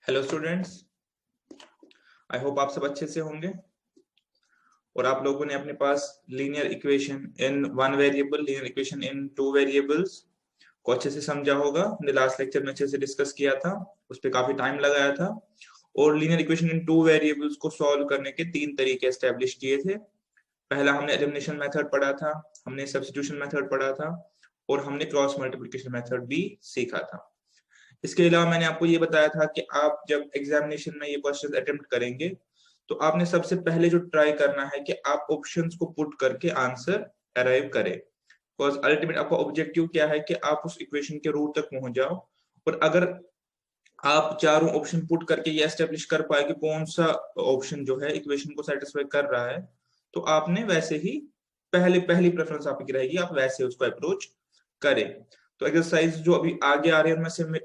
Hello students, I hope आप सब अच्छे से होंगे और आप लोगों ने अपने पास linear equation in one variable, linear equation in two variables को अच्छे से समझा होगा। हमने लास्ट लेक्चर में अच्छे से डिस्कस किया था, उस पर काफी टाइम लगाया था और linear equation in two variables को सॉल्व करने के तीन तरीके एस्टेब्लिश किए थे। पहला हमने एलिमिनेशन मेथड पढ़ा था, हमने सब्स्टिट्यूशन मेथड पढ़ा था और हमने क्रॉस मल्टीप्लिकेशन मेथड भी सीखा था। इसके अलावा मैंने आपको ये बताया था कि आप जब एग्जामिनेशन में ये क्वेश्चन अटेम्प्ट करेंगे तो आपने सबसे पहले जो ट्राई करना है कि आप ऑप्शंस को पुट करके आंसर अराइव करें। बिकॉज अल्टीमेट आपका ऑब्जेक्टिव क्या है कि आप उस इक्वेशन के रूट तक पहुंच जाओ। और अगर आप चारों ऑप्शन पुट करके ये एस्टेब्लिश कर पाए कि कौन सा ऑप्शन जो है इक्वेशन को सेटिस्फाई कर रहा है, तो आपने वैसे ही पहली प्रेफरेंस आपकी रहेगी, आप वैसे उसको अप्रोच करें। तो एक्सरसाइज जो अभी आगे आ रही है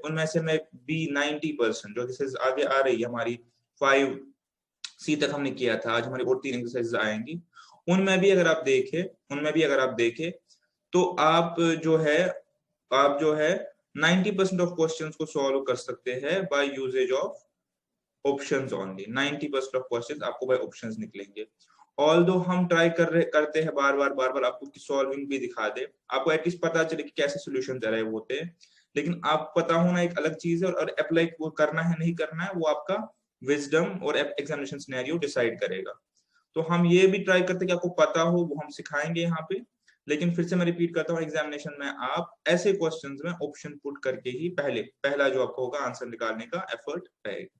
उनमें से मैं बी 90% जो एक्सरसाइज आगे आ रही है हमारी 5C तक हमने किया था, आज हमारी और 3 एक्सरसाइज आएंगी। उनमें भी अगर आप देखें तो आप जो है 90% ऑफ क्वेश्चंस को सॉल्व कर सकते हैं by usages of options only. 90% of questions आपको बाय ऑप्शंस निकलेंगे। ऑल्दो हम ट्राई करते हैं बार बार आपको कि सॉल्विंग भी दिखा दे, आपको एटलीस्ट पता चले कि कैसे सॉल्यूशन अराइव होते हैं। लेकिन आप पता होना एक अलग चीज है और अप्लाई वो करना है नहीं करना है वो आपका विजडम और एग्जामिनेशन सिनेरियो डिसाइड करेगा। तो हम ये भी ट्राई करते हैं कि आपको पता हो, वो हम सिखाएंगे यहाँ पे। लेकिन फिर से मैं रिपीट करता हूँ, एग्जामिनेशन में आप ऐसे क्वेश्चंस में ऑप्शन पुट करके ही पहला जो आपको होगा आंसर निकालने का एफर्ट रहेगा।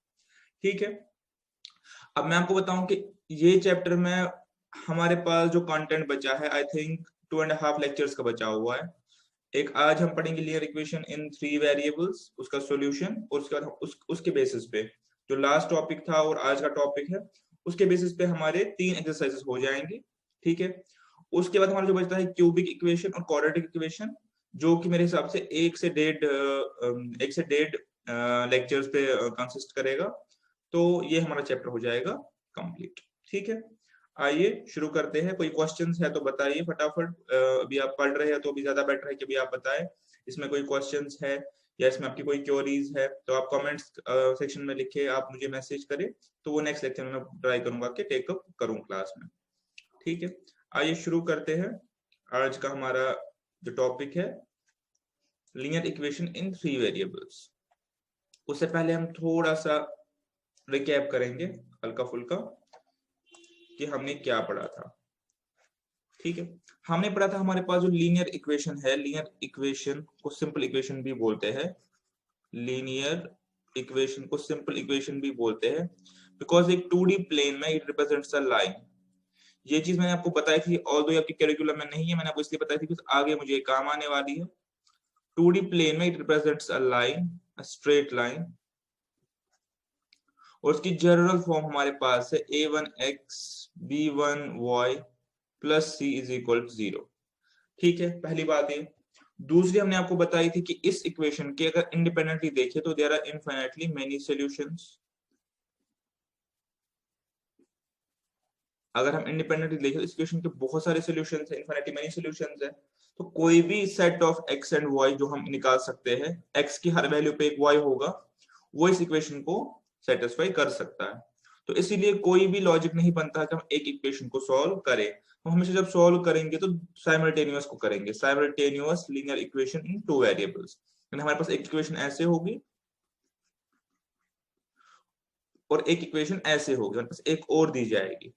ठीक है, अब मैं आपको बताऊं कि ये चैप्टर में हमारे पास जो कंटेंट बचा है, आई थिंक 2.5 लेक्चर्स का बचा हुआ है। एक आज हम पढ़ेंगे लीनियर इक्वेशन इन 3 वेरिएबल्स, उसका सॉल्यूशन, और उसके बाद उसके बेसिस पे जो लास्ट टॉपिक था और आज का टॉपिक है उसके बेसिस पे हमारे 3 एक्सरसाइजेस हो जाएंगे। ठीक है, उसके बाद हमारा जो बचता है क्यूबिक इक्वेशन और क्वाड्रेटिक इक्वेशन, जो कि मेरे हिसाब से एक से डेढ़ लेक्चर्स पे कंसिस्ट करेगा। तो ये हमारा चैप्टर हो जाएगा कंप्लीट। ठीक है, आइए शुरू करते हैं। कोई क्वेश्चंस है तो बताइए फटाफट। अभी आप पढ़ रहे हैं तो अभी ज्यादा बेटर है कि अभी आप बताएं इसमें कोई क्वेश्चंस है या इसमें आपकी कोई क्वेरीज है तो आप कमेंट्स सेक्शन में लिखे, आप मुझे मैसेज करें, तो वो नेक्स्ट लेक्चर में ट्राई करूंगा कि टेकअप करूं क्लास में। ठीक है, आइए शुरू करते हैं। आज का हमारा जो टॉपिक है लीनियर इक्वेशन इन 3 वेरिएबल्स। उससे पहले हम थोड़ा सा रिकैप करेंगे हल्का फुल्का कि हमने क्या पढ़ा था। ठीक है, हमने पढ़ा था हमारे पास जो लीनियर इक्वेशन है, लीनियर इक्वेशन को सिंपल इक्वेशन भी बोलते हैं। लीनियर इक्वेशन को सिंपल इक्वेशन भी बोलते हैं बिकॉज एक 2D प्लेन में इट रिप्रेजेंट्स अ लाइन। ये चीज मैंने आपको बताई थी, ऑल्दो ये आपके करिकुलम में नहीं है, मैंने आपको इसलिए बताई थी कि आगे मुझे काम आने वाली है। 2D प्लेन में it represents a line, a straight line, और उसकी जनरल फॉर्म हमारे पास है a1x b1y plus c is equal to 0। ठीक है, पहली बात ये। दूसरी हमने आपको बताई थी कि इस इक्वेशन के अगर इंडिपेंडेंटली देखें तो there are infinitely many solutions. अगर हम इंडिपेंडेंटली देखें तो इस इक्वेशन के बहुत सारे सॉल्यूशंस हैं, इनफाइनाइटली मेनी सॉल्यूशंस है। तो कोई भी set of x and y जो हम निकाल सकते हैं, x की हर वैल्यू पे एक y होगा, वो इस इक्वेशन को सेटिस्फाई कर सकता है। तो इसीलिए कोई भी लॉजिक नहीं बनता कि हम एक इक्वेशन को सॉल्व करें। हम हमेशा जब सॉल्व करेंगे तो साइमल्टेनियस को करेंगे, simultaneous linear equation in 2 variables. हमारे पास एक इक्वेशन ऐसे होगी और एक इक्वेशन ऐसे होगी, हमारे पास एक और दी जाएगी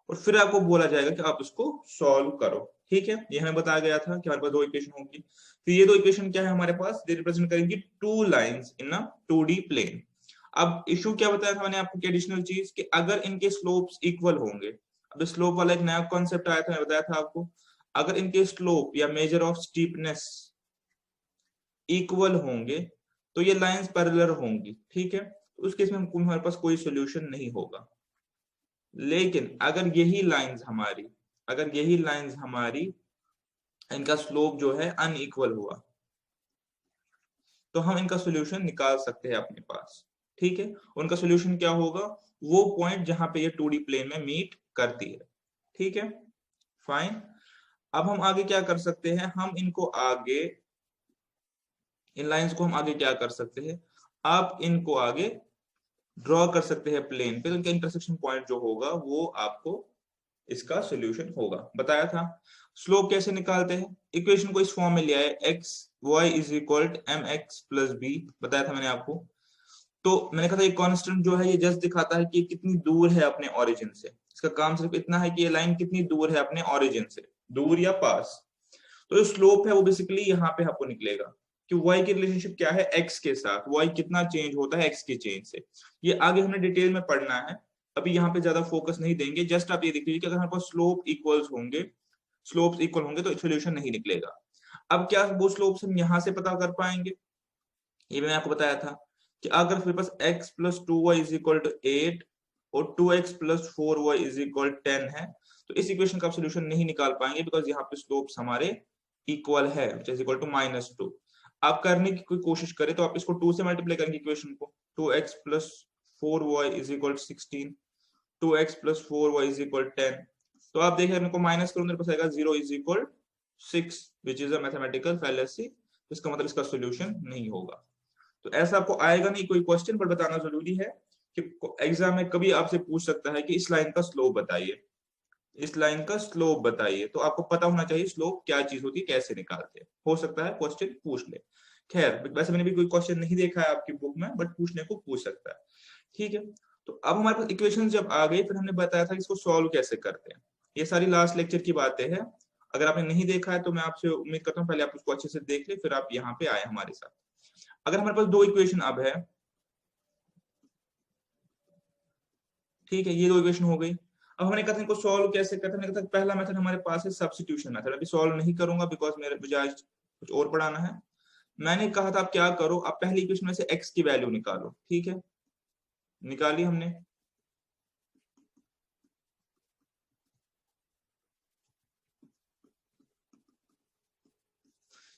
और फिर आपको बोला जाएगा कि आप इसको सॉल्व करो। ठीक है, ये हमें बताया गया था कि हमारे पास 2 इक्वेशन होंगी। फिर ये 2 इक्वेशन क्या है हमारे पास, दे रिप्रेजेंट करेंगी 2 lines in a 2D plane. अब इशू क्या बताया था मैंने आपको कि एडिशनल चीज कि अगर इनके स्लोप्स इक्वल होंगे, अब स्लोप वाला एक नया कॉन्सेप्ट आया था, मैंने बताया था आपको। अगर इनके स्लोप या मेजर ऑफ स्टीपनेस इक्वल होंगे तो ये लाइंस पैरेलल होंगी। ठीक है, तो उस केस में हमारे पास कोई सोल्यूशन नहीं होगा। लेकिन अगर यही लाइंस हमारी इनका स्लोप जो है अनइक्वल हुआ तो हम इनका सॉल्यूशन निकाल सकते हैं अपने पास। ठीक है, उनका सॉल्यूशन क्या होगा, वो पॉइंट जहां पे ये 2D प्लेन में मीट करती है। ठीक है, फाइन। अब हम आगे क्या कर सकते हैं, इन लाइंस को हम आगे क्या कर सकते हैं, आप इनको आगे ड्रॉ कर सकते हैं प्लेन पे, तो इनका इंटरसेक्शन पॉइंट जो होगा वो आपको इसका सॉल्यूशन होगा। बताया था। स्लोप कैसे निकालते हैं, इक्वेशन को इस फॉर्म में लिया है, x y is equal m x plus b, बताया था मैंने आपको। तो मैंने कहा था ये कांस्टेंट जो है ये जस्ट दिखाता है कि कितनी दूर है अपने ओरिजिन से। इसका काम सिर्फ इतना है कि ये लाइन कितनी दूर है अपने ओरिजिन से, दूर या पास। तो जो स्लोप है वो बेसिकली यहाँ पे आपको निकलेगा कि y की रिलेशनशिप क्या है x के साथ, y कितना चेंज होता है x के चेंज से। ये आगे हमने डिटेल में पढ़ना है, अभी यहाँ पे ज्यादा फोकस नहीं देंगे। जस्ट आप ये देख लीजिए कि अगर हमारे पास स्लोप इक्वल्स होंगे, स्लोप्स इक्वल होंगे तो सोल्यूशन नहीं निकलेगा। अब क्या वो स्लोप्स हम यहाँ से पता कर पाएंगे, ये मैंने आपको बताया था कि अगर मेरे पास x plus 2y is equal to 8 और 2x plus 4y is equal 10 है, तो इस इक्वेशन का आप सोल्यूशन नहीं निकाल पाएंगे, बिकॉज यहाँ पे स्लोप्स हमारे इक्वल है, विच इज इक्वल टू -2। आप करने की कोई कोशिश करें तो आप इसको 2 से मल्टीप्लाई करेंगे इक्वेशन को, 2x plus 4y is equal 16, 2x plus 4y is equal 10। तो आप देखिए इनको माइनस करो, मेरे पास आएगा 0 is equal 6, which is a mathematical fallacy. इसका मतलब इसका सोल्यूशन नहीं होगा। तो ऐसा आपको आएगा नहीं कोई क्वेश्चन, पर बताना जरूरी है कि एग्जाम में कभी आपसे पूछ सकता है कि इस लाइन का स्लोप बताइए, इस लाइन का स्लोप बताइए, तो आपको पता होना चाहिए स्लोप क्या चीज होती है, कैसे निकालते हैं। हो सकता है क्वेश्चन पूछ ले। खैर वैसे मैंने भी कोई क्वेश्चन नहीं देखा है आपकी बुक में, बट पूछने को पूछ सकता है। ठीक है, तो अब हमारे पास इक्वेशन जब आ गई, फिर हमने बताया था इसको सॉल्व कैसे करते हैं। ये सारी लास्ट लेक्चर की बातें हैं। अगर आपने नहीं देखा है तो मैं आपसे उम्मीद करता हूँ पहले आप उसको अच्छे से देख ले, फिर आप यहाँ पे आए हमारे साथ। अगर हमारे पास दो इक्वेशन अब है, ठीक है, ये दो इक्वेशन हो गई। अब हमने कहा था इनको सॉल्व कैसे करते हैं। मैंने कहा था पहला मेथड हमारे पास है सब्स्टिट्यूशन मेथड। अभी सॉल्व नहीं करूंगा बिकॉज मुझे आज कुछ और पढ़ाना है। मैंने कहा था आप क्या करो, आप पहली इक्वेशन में से x की वैल्यू निकालो। ठीक है, निकाली हमने।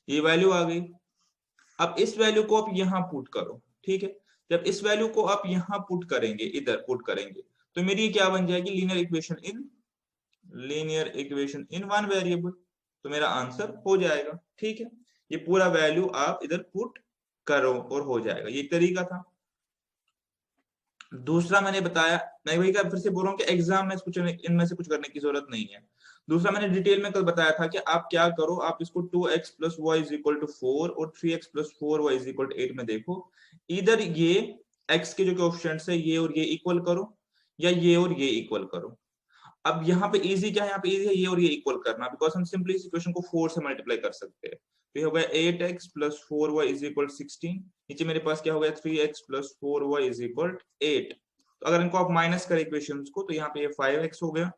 ये वैल्यू आ गई। अब इस वैल्यू को आप यहां पुट करो। ठीक है, जब इस वैल्यू को आप यहां पुट करेंगे, इधर पुट करेंगे, तो मेरी क्या बन जाएगी, linear equation in one variable. तो मेरा आंसर हो जाएगा। ठीक है, ये पूरा वैल्यू आप इधर पुट करो और हो जाएगा। ये तरीका था। दूसरा मैंने बताया, मैं वही फिर से बोल रहा हूँ कि एग्जाम में कुछ इनमें से कुछ करने की जरूरत नहीं है। दूसरा मैंने डिटेल में कल बताया था कि आप क्या करो, आप इसको 2x plus y is equal to 4 और 3x plus 4y is equal to 8 में देखो। इधर ये x के जो कोएफिशिएंट्स है ये और ये इक्वल करो, या ये और ये इक्वल करो। अब यहाँ पे इजी क्या है, यहाँ पे इजी है ये और ये इक्वल करना, बिकॉज हम सिंपली इस इक्वेशन को 4 से मल्टीप्लाई कर सकते हैं। तो ये हो गया 8x plus 4y is equal 16। नीचे मेरे पास क्या हो गया 3x plus 4y is equal 8। तो अगर इनको आप माइनस करें इक्वेशंस को, तो यहाँ पे ये 5x हो गया,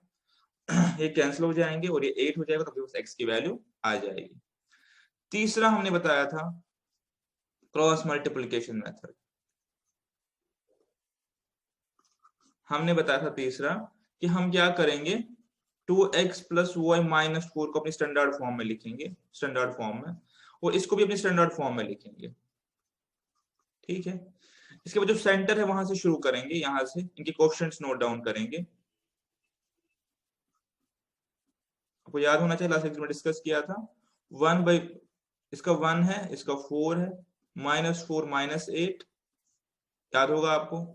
ये कैंसिल हो जाएंगे और ये 8 हो जाएगा, तो आपके पास x की वैल्यू आ जाएगी। तीसरा हमने बताया था क्रॉस मल्टीप्लिकेशन मेथड। हमने बताया था तीसरा कि हम क्या करेंगे, 2x प्लस वाई माइनस 4 को अपनी स्टैंडर्ड फॉर्म में लिखेंगे, स्टैंडर्ड फॉर्म में, और इसको भी अपनी स्टैंडर्ड फॉर्म में लिखेंगे। ठीक है, इसके बाद जो सेंटर है वहां से शुरू करेंगे, यहां से इनके कोएफिशिएंट्स नोट डाउन करेंगे। आपको याद होना चाहिए लास्ट लेक्चर में डिस्कस किया था, 1 बाई, इसका 1 है, इसका 4 है, -4 -8, याद होगा आपको।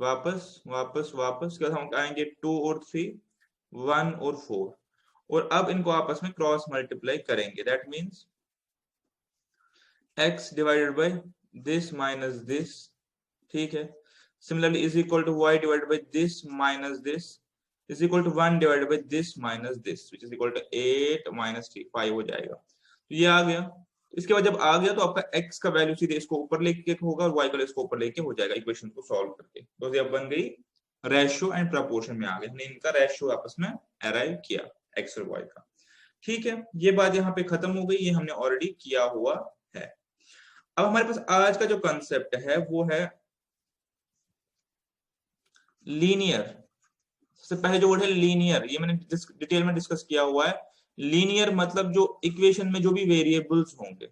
वापस वापस वापस क्या हम आएंगे 2 और 3, 1 और 4, और अब इनको आपस में क्रॉस मल्टीप्लाई करेंगे। That means x divided by this minus this. ठीक है, similarly is equal to y divided by this minus this is equal to 1 divided by this minus this, which is equal to 8 minus 3, 5 हो जाएगा। तो ये आ गया। इसके बाद जब आ गया तो आपका x का वैल्यू सीधे इसको ऊपर लेके होगा और y का इसको ऊपर लेके हो जाएगा इक्वेशन को सॉल्व करके। तो ये अब बन गई रेशियो एंड प्रपोर्शन में आ गए, हमने इनका रेशियो आपस में अराइव किया x और y का। ठीक है, ये बात यहाँ पे खत्म हो गई, ये हमने ऑलरेडी किया हुआ है। अब हमारे पास आज का जो कंसेप्ट है वो है लीनियर। सबसे पहले जो वर्ड है लीनियर, ये मैंने डिटेल में डिस्कस किया हुआ है। लीनियर मतलब जो इक्वेशन में जो भी वेरिएबल्स होंगे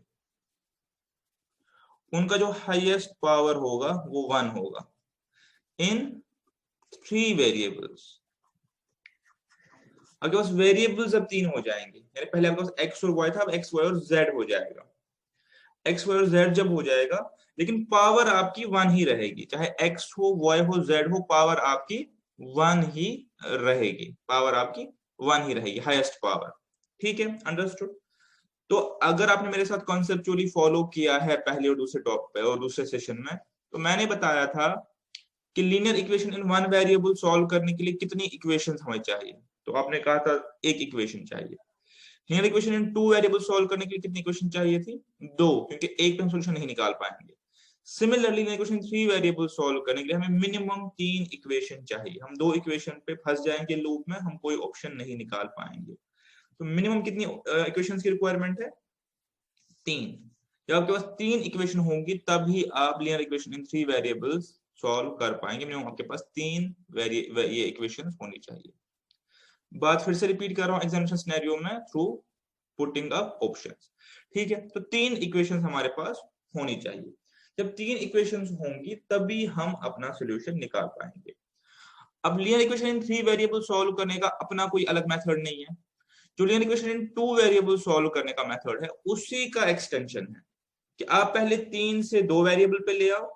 उनका जो हाईएस्ट पावर होगा वो 1 होगा इन 3 वेरिएबल्स। आपके पास वेरिएबल्स अब 3 हो जाएंगे, यानी पहले आपके पास x और y था, अब x y और z हो जाएगा। एक्स वाई और जेड जब हो जाएगा, लेकिन पावर आपकी वन ही रहेगी, चाहे एक्स हो वाई हो जेड हो, पावर आपकी वन ही रहेगी, पावर आपकी वन ही रहेगी, हाईएस्ट पावर। ठीक है, अंडरस्टूड। तो अगर आपने मेरे साथ कॉन्सेप्चुअली फॉलो किया है पहले और दूसरे टॉप पे और दूसरे सेशन में, तो मैंने बताया था कि linear equation in one variable solve करने के लिए कितनी इक्वेशंस हमें चाहिए। तो आपने कहा था एक इक्वेशन चाहिए। Linear equation in two variable solve करने के लिए कितनी इक्वेशन चाहिए थी? दो, क्योंकि एक पे हम सॉल्यूशन नहीं निकाल पाएंगे। Similarly linear equation three variable solve करने के लिए हमें मिनिमम तीन इक्वेशन चाहिए। हम दो इक्वेशन पे फंस जाएंगे लूप में, हम कोई ऑप्शन नहीं निकाल पाएंगे। तो मिनिमम कितनी इक्वेशंस की रिक्वायरमेंट है? तीन। जब आपके पास तीन इक्वेशन होंगी तभी आप linear equation in three variables solve कर पाएंगे। मिनिमम आपके पास तीन ये इक्वेशंस होनी चाहिए। बात फिर से रिपीट कर रहा हूं एग्जामिनेशन सिनेरियो में, थ्रू पुटिंग अप ऑप्शंस। ठीक है, तो तीन इक्वेशंस हमारे पास होनी चाहिए। जब तीन इक्वेशंस होंगी तभी हम अपना सॉल्यूशन निकाल पाएंगे। अब linear equation in three variable solve करने का अपना कोई अलग मेथड नहीं है। जो linear equation in two variable solve करने का मेथड है उसी का एक्सटेंशन है कि आप पहले तीन से दो वेरिएबल पे ले आओ,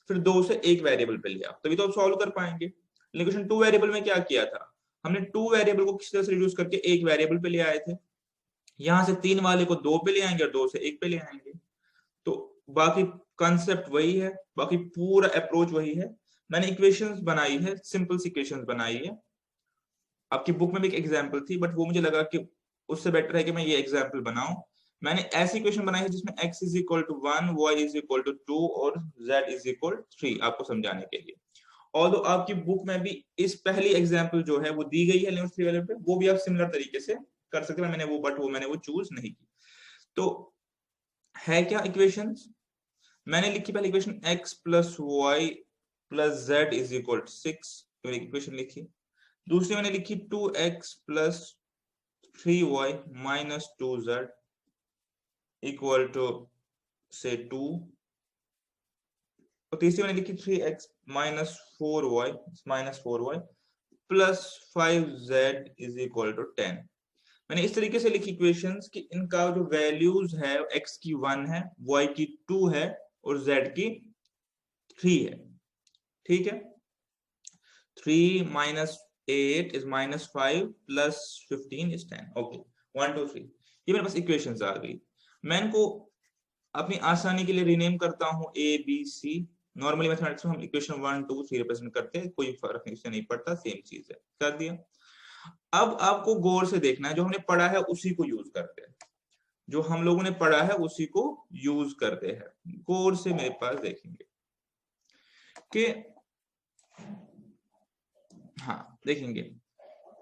फिर दो से एक वेरिएबल पे ले आओ, तभी तो आप सॉल्व कर पाएंगे। इक्वेशन टू वेरिएबल में क्या किया था, हमने टू वेरिएबल को किसी तरह से रिड्यूस करके एक वेरिएबल पे ले आए थे। यहां से तीन वाले को दो पे ले आएंगे और दो से एक पे ले आएंगे। तो बाकी कॉन्सेप्ट वही है, बाकी पूरा अप्रोच वही है। मैंने इक्वेशंस बनाई है, सिंपल सी इक्वेशंस बनाई है। आपकी बुक में भी एक एग्जाम्पल थी, बट वो मुझे लगा कि उससे बेटर है कि मैं ये एग्जाम्पल बनाऊं। मैंने ऐसी इक्वेशन बनाई है जिसमें x is equal to 1, y is equal to 2 और z इज इक्वल 3, आपको समझाने के लिए। ऑल्दो आपकी बुक में भी इस पहली एग्जाम्पल जो है वो दी गई है लिमिट थ्री वाले पे, वो भी आप सिमिलर तरीके से कर सकते हैं। मैंने वो चूज नहीं की। तो है क्या इक्वेशंस? मैंने लिखी पहले equation x plus y plus z is equal to 6, equation लिखी। दूसरी मैंने लिखी 2x plus 3y minus 2z equal to से 2, और तीसरी मैंने लिखी 3x minus 4y plus 5z is equal to 10। मैंने इस तरीके से लिखी इक्वेशंस कि इनका जो वैल्यूज है, x की 1 है, y की 2 है और z की 3 है। ठीक है, 3 minus 8 is minus 5 plus 15 is 10। Okay, 1 2 3 ये मेरे पास इक्वेशंस आ गई। मैं इनको अपनी आसानी के लिए रीनेम करता हूं a b c। Normally mathematics में हम इक्वेशन 1 2 3 रिप्रेजेंट करते हैं, कोई फर्क नहीं, इससे नहीं पड़ता, सेम चीज है, कर दिया। अब आपको गौर से देखना है, जो हमने पढ़ा है उसी को यूज करते हैं, जो हम लोगों ने पढ़ा है उसी को यूज करते हैं। गौर से मेरे पास देखेंगे कि हाँ, देखेंगे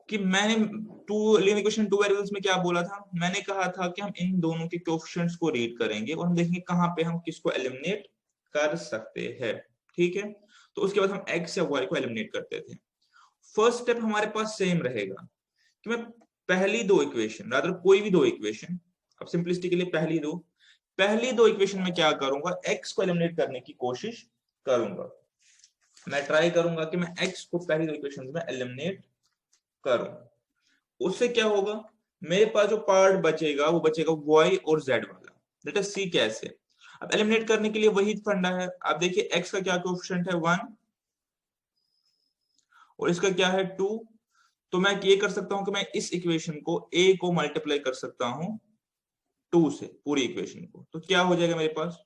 कि मैंने लीनियर इक्वेशन टू वेरिएबल्स में क्या बोला था। मैंने कहा था कि हम इन दोनों के कोएफिशिएंट्स को रीड करेंगे और हम देखेंगे कहां पे हम किसको एलिमिनेट कर सकते हैं। ठीक है, तो उसके बाद हम x या y को एलिमिनेट करते थे। फर्स्ट स्टेप हमारे पास सेम रहेगा कि मैं पहली दो इक्वेशन, रादर कोई भी दो इक्वेशन, अब सिंपलिसिटी के लिए पहली दो इक्वेशन में क्या करूंगा, x को एलिमिनेट करने की कोशिश करूंगा। मैं ट्राई करूंगा कि मैं x को पहली दो इक्वेशन में एलिमिनेट करूं। उससे क्या होगा, मेरे पास जो पार्ट बचेगा वो बचेगा y और z वाला। लेट अस सी कैसे। अब एलिमिनेट करने के लिए वही फंडा है। आप देखिए x का क्या कोएफिशिएंट है 1 और इसका क्या है 2। तो मैं ये कर सकता हूं कि मैं इस इक्वेशन को a को मल्टीप्लाई कर सकता हूं 2 से, पूरी इक्वेशन को। तो क्या हो जाएगा मेरे पास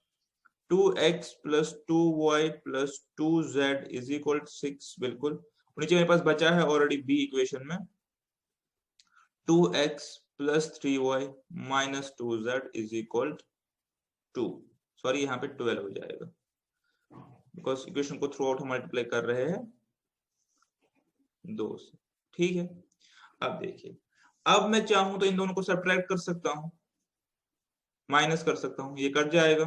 2x plus 2y plus 2z is equal 6। बिल्कुल, नीचे मेरे पास बचा है ऑलरेडी b इक्वेशन में 2x plus 3y minus 2z is equal 2। Sorry, यहाँ पे 12 हो जाएगा बिकॉज इक्वेशन को थ्रू आउट हम मल्टीप्लाई कर रहे हैं 2 से। ठीक है, अब देखिए, अब मैं चाहूं तो इन दोनों को सब्ट्रैक्ट कर सकता हूं, माइनस कर सकता हूं, ये कट जाएगा।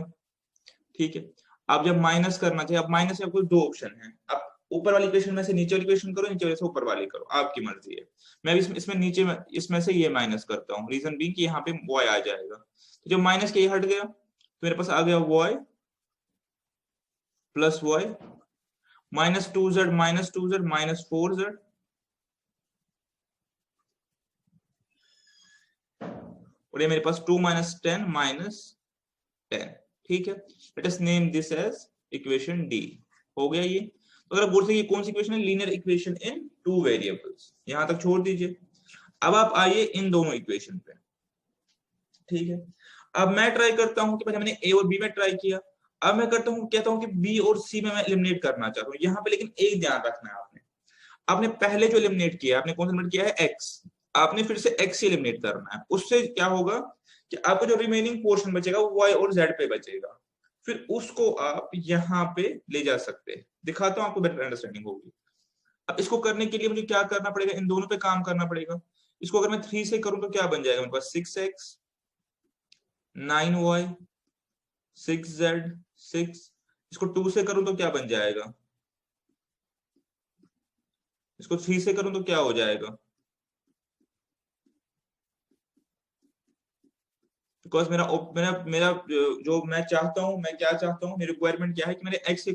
ठीक है, अब जब माइनस करना चाहिए, अब माइनस में कुल दो ऑप्शन है। अब ऊपर वाली इक्वेशन में से नीचे वाली इक्वेशन करो, नीचे वाले से ऊपर वाली करो, आपकी मर्जी है। मैं इसमें नीचे में इसमें से ये माइनस करता हूँ, रीजन बीइंग कि यहाँ पे y आ जाएगा। तो जब माइनस के ये हट गया तो मेरे पास आ गया y plus y minus 2z minus 4z और ये मेरे पास 2 माइनस 10 माइनस 10। ठीक है, let us name this as equation d. हो गया ये। तो अगर बोल सके कौन सी इक्वेशन है, linear equation in two variables, यहां तक छोड़ दीजिए। अब आप आइए इन दोनों इक्वेशन पे, ठीक है। अब मैं ट्राई करता हूं कि पहले मैंने ए और बी में ट्राई किया, अब मैं करता हूं, कहता हूं कि बी और सी में मैं एलिमिनेट करना चाहता हूं यहाँ पे। लेकिन एक ध्यान रखना है, आपने आपने पहले जो एलिमिनेट किया, आपने कौन सा एलिमिनेट किया है, एक्स। आपने फिर से एक्स ही एलिमिनेट करना है। उससे क्या होगा कि आपका जो रिमेनिंग पोर्शन बचेगा वो वाई और जेड पे बचेगा, फिर उसको आप यहाँ पे ले जा सकते हैं। दिखाता हूं, आपको बेटर अंडरस्टैंडिंग होगी। अब इसको करने के लिए मुझे क्या करना पड़ेगा, इन दोनों पे काम करना पड़ेगा। इसको अगर मैं 3 से करूं तो क्या बन जाएगा मेरे पास, 6x 9y 6z 6। इसको 2 से करूं तो क्या बन जाएगा, इसको 3 से करूं तो क्या हो जाएगा, बिकॉज मेरा मेरा मेरा जो मैं चाहता हूं, मैं क्या चाहता हूं, मेरी रिक्वायरमेंट क्या है कि मेरे x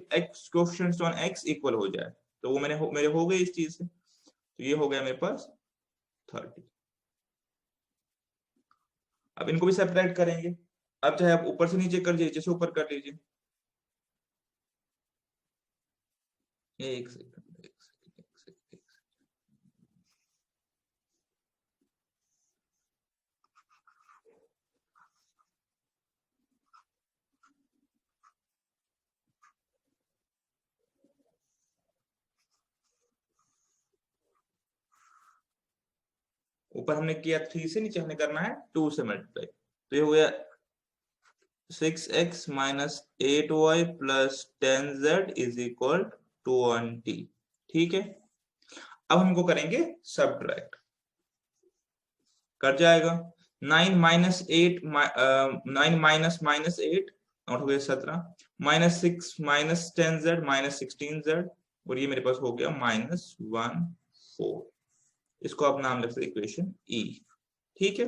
coefficients on x equal हो जाए। तो वो मेरे हो गए इस चीज से। तो ये हो गया मेरे पास 30। अब इनको भी सेपरेट करेंगे। अब चाहे आप ऊपर से नीचे कर लीजिए, जैसे ऊपर कर लीजिए। एक सेकंड, एक सेकंड, एक सेकंड। ऊपर हमने किया 3 से, नीचे हमने करना है 2 से मल्टीप्लाई। तो ये हो गया 6x minus 8y plus 10z is equal 20। ठीक है, अब हमको करेंगे सब्ट्रैक्ट। कर जाएगा 9 माइनस 8, 9 माइनस माइनस 8 आउट हो गया 17, minus 6 minus 10z minus 16z, और ये मेरे पास हो गया माइनस 14। इसको आप नाम रख सकते इक्वेशन ई। ठीक है,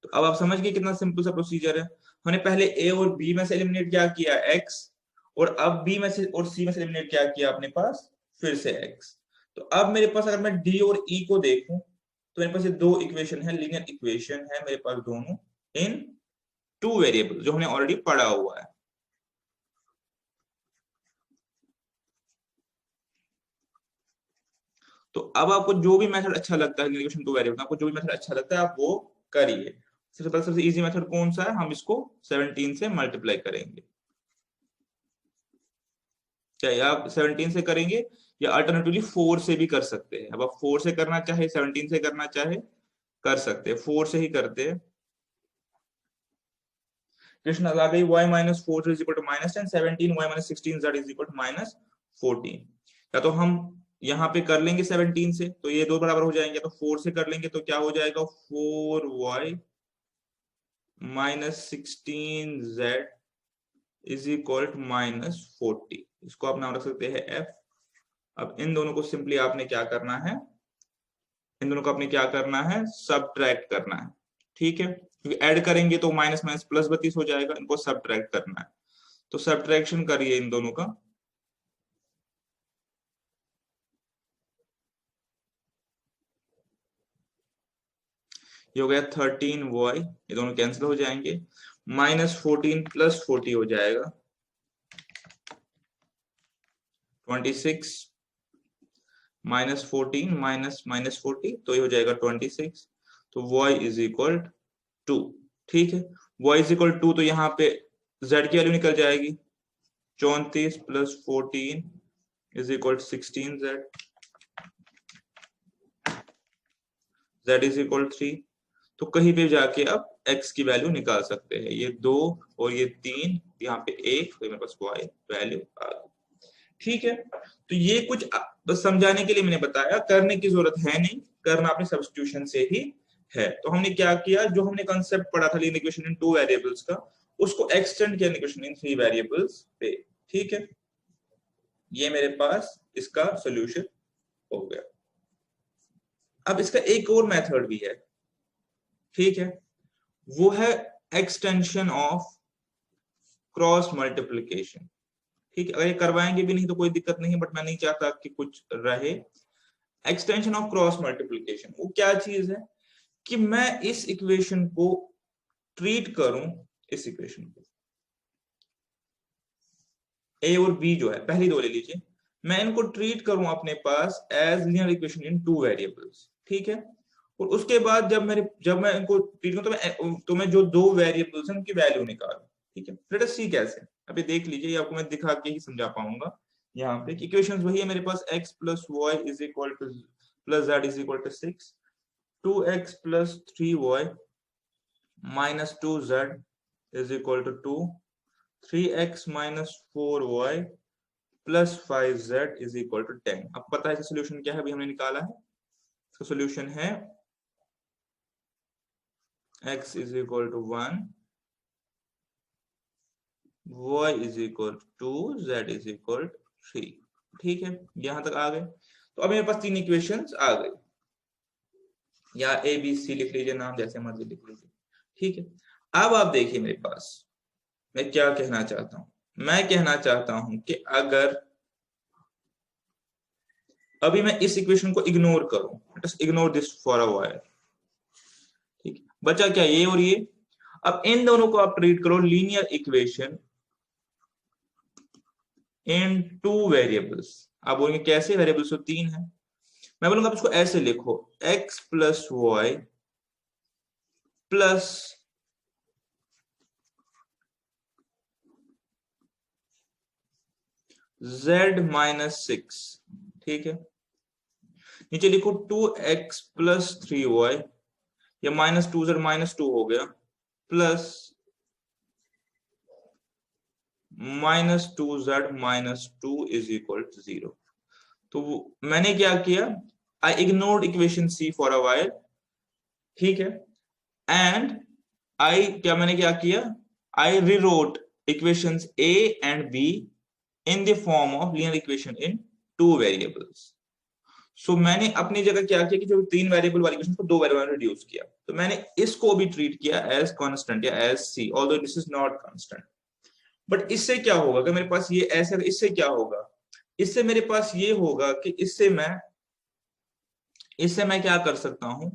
तो अब आप समझ गए कितना सिंपल सा प्रोसीजर है। हमने पहले ए और बी में से एलिमिनेट क्या किया, एक्स, और अब बी में से और सी में से एलिमिनेट क्या किया अपने पास, फिर से एक्स। तो अब मेरे पास अगर मैं डी और ई को देखूं तो मेरे पास ये दो इक्वेशन है, लीनियर इक्वेशन है मेरे पास दोनों इन टू वेरिएबल, जो हमने ऑलरेडी पढ़ा हुआ है। तो अब आपको जो भी मेथड अच्छा लगता है इक्वेशन टू वेरिएबल, आपको जो भी मेथड अच्छा लगता है आप वो करिए। सबसे इजी मेथड कौन सा है, हम इसको 17 से मल्टीप्लाई करेंगे। चाहे आप 17 से करेंगे या अल्टरनेटिवली 4 से भी कर सकते हैं। अब आप 4 से करना चाहे, 17 से करना चाहे, कर सकते हैं। 4 से ही करते हैं। क्वेश्चन आ गई y minus 4 is equal to minus 10, 17 y minus 16 z is equal to minus 14। या तो हम यहाँ पे कर लेंगे 17 से, तो ये दो बराबर हो जाएंगे। तो 4 से कर लेंगे तो क्या हो जाएगा, 4y minus 16z is equal to minus 40। इसको आप नाम रख सकते हैं f। अब इन दोनों को सिंपली आपने क्या करना है, इन दोनों को आपने क्या करना है, सबट्रैक्ट करना है। ठीक है, क्योंकि ऐड करेंगे तो माइनस माइनस प्लस 32 हो जाएगा, इनको सबट्रैक्ट करना है। तो सबट्रैक्शन करिए इन दोनों का। ये हो गया 13y, ये दोनों कैंसिल हो जाएंगे। माइनस 14 प्लस 40 हो जाएगा 26, माइनस 14 माइनस माइनस 40, तो ये हो जाएगा 26। तो y इज इक्वल 2। ठीक है, y इज इक्वल 2, तो यहाँ पे z की वैल्यू निकल जाएगी 34 plus 14 is equal 16z, z is equal 3। तो कहीं पे जाके आप x की वैल्यू निकाल सकते हैं। ये 2 और ये 3, यहाँ पे 1, तो मेरे पास y वैल्यू आ गई। ठीक है, तो ये कुछ बस समझाने के लिए मैंने बताया, करने की जरूरत है नहीं, करना अपने सब्स्टिट्यूशन से ही है। तो हमने क्या किया, जो हमने कंसेप्ट पढ़ा था linear equation in two variables का, उसको एक्सटेंड किया इक्वेशन इन थ्री वेरिएबल्स पे। ठीक है, ये मेरे पास इसका सॉल्यूशन हो गया। अब इसका एक और मेथड भी है, ठीक है, वो है एक्सटेंशन ऑफ क्रॉस मल्टीप्लिकेशन। ठीक है, अगर ये करवाएंगे भी नहीं तो कोई दिक्कत नहीं, बट मैं नहीं चाहता कि कुछ रहे। एक्सटेंशन ऑफ क्रॉस मल्टीप्लिकेशन वो क्या चीज है कि मैं इस इक्वेशन को ट्रीट करूं, इस इक्वेशन को ए और बी जो है, पहली दो ले लीजिए, मैं इनको ट्रीट करूं अपने पास as linear equation in two variables, ठीक है। और उसके बाद जब मैं इनको ट्रीट करूं तो मैं जो दो वेरिएबल्स हैं उनकी वैल्यू निकालूं, ठीक है। लेट अस सी कैसे, अभी देख लीजिए, आपको मैं दिखा के ही समझा पाऊंगा। यहाँ पे इक्वेशंस वही है मेरे पास, x plus y is equal to plus z is equal to 6, 2x plus 3y minus 2z is equal to 2, 3x minus 4y plus 5z is equal to 10। अब पता है सोल्यूशन क्या है, अभी हमने निकाला है। तो सोल्यूशन है x is equal to 1, y is equal to 2, z is equal 3। ठीक है, यहां तक आ गए। तो अब मेरे पास तीन इक्वेशंस आ गई, या ए बी सी लिख लीजिए, नाम जैसे मर्जी लिख लीजिए, ठीक है। अब आप देखिए मेरे पास मैं क्या कहना चाहता हूं। मैं कहना चाहता हूं कि अगर अभी मैं इस इक्वेशन को इग्नोर करूं, ignore this for a while, ठीक है, बचा क्या, ये और ये। अब इन दोनों को आप ट्रीट करो linear equation in two variables. आप बोलेंगे कैसे, वेरिएबल्स तो तीन है। मैं बोलूंगा आप इसको ऐसे लिखो, x plus y plus z minus 6, ठीक है। नीचे लिखो 2x प्लस 3y, या माइनस 2z माइनस 2 हो गया, plus minus 2z minus 2 is equal to 0। तो मैंने क्या किया, I ignored equation C for a while, ठीक है, एंड आई मैंने क्या किया, I rewrote equations A and B in the form of linear equation in two variables. So मैंने अपनी जगह क्या किया कि जो तीन वेरिएबल वाली इक्वेशन को दो वेरिएबल में रिड्यूस किया, तो मैंने इसको भी ट्रीट किया एज कांस्टेंट या as c, although this is not constant. But इससे क्या होगा, अगर मेरे पास ये ऐसे, इससे क्या होगा, इससे मेरे पास ये होगा कि इससे मैं क्या कर सकता हूं,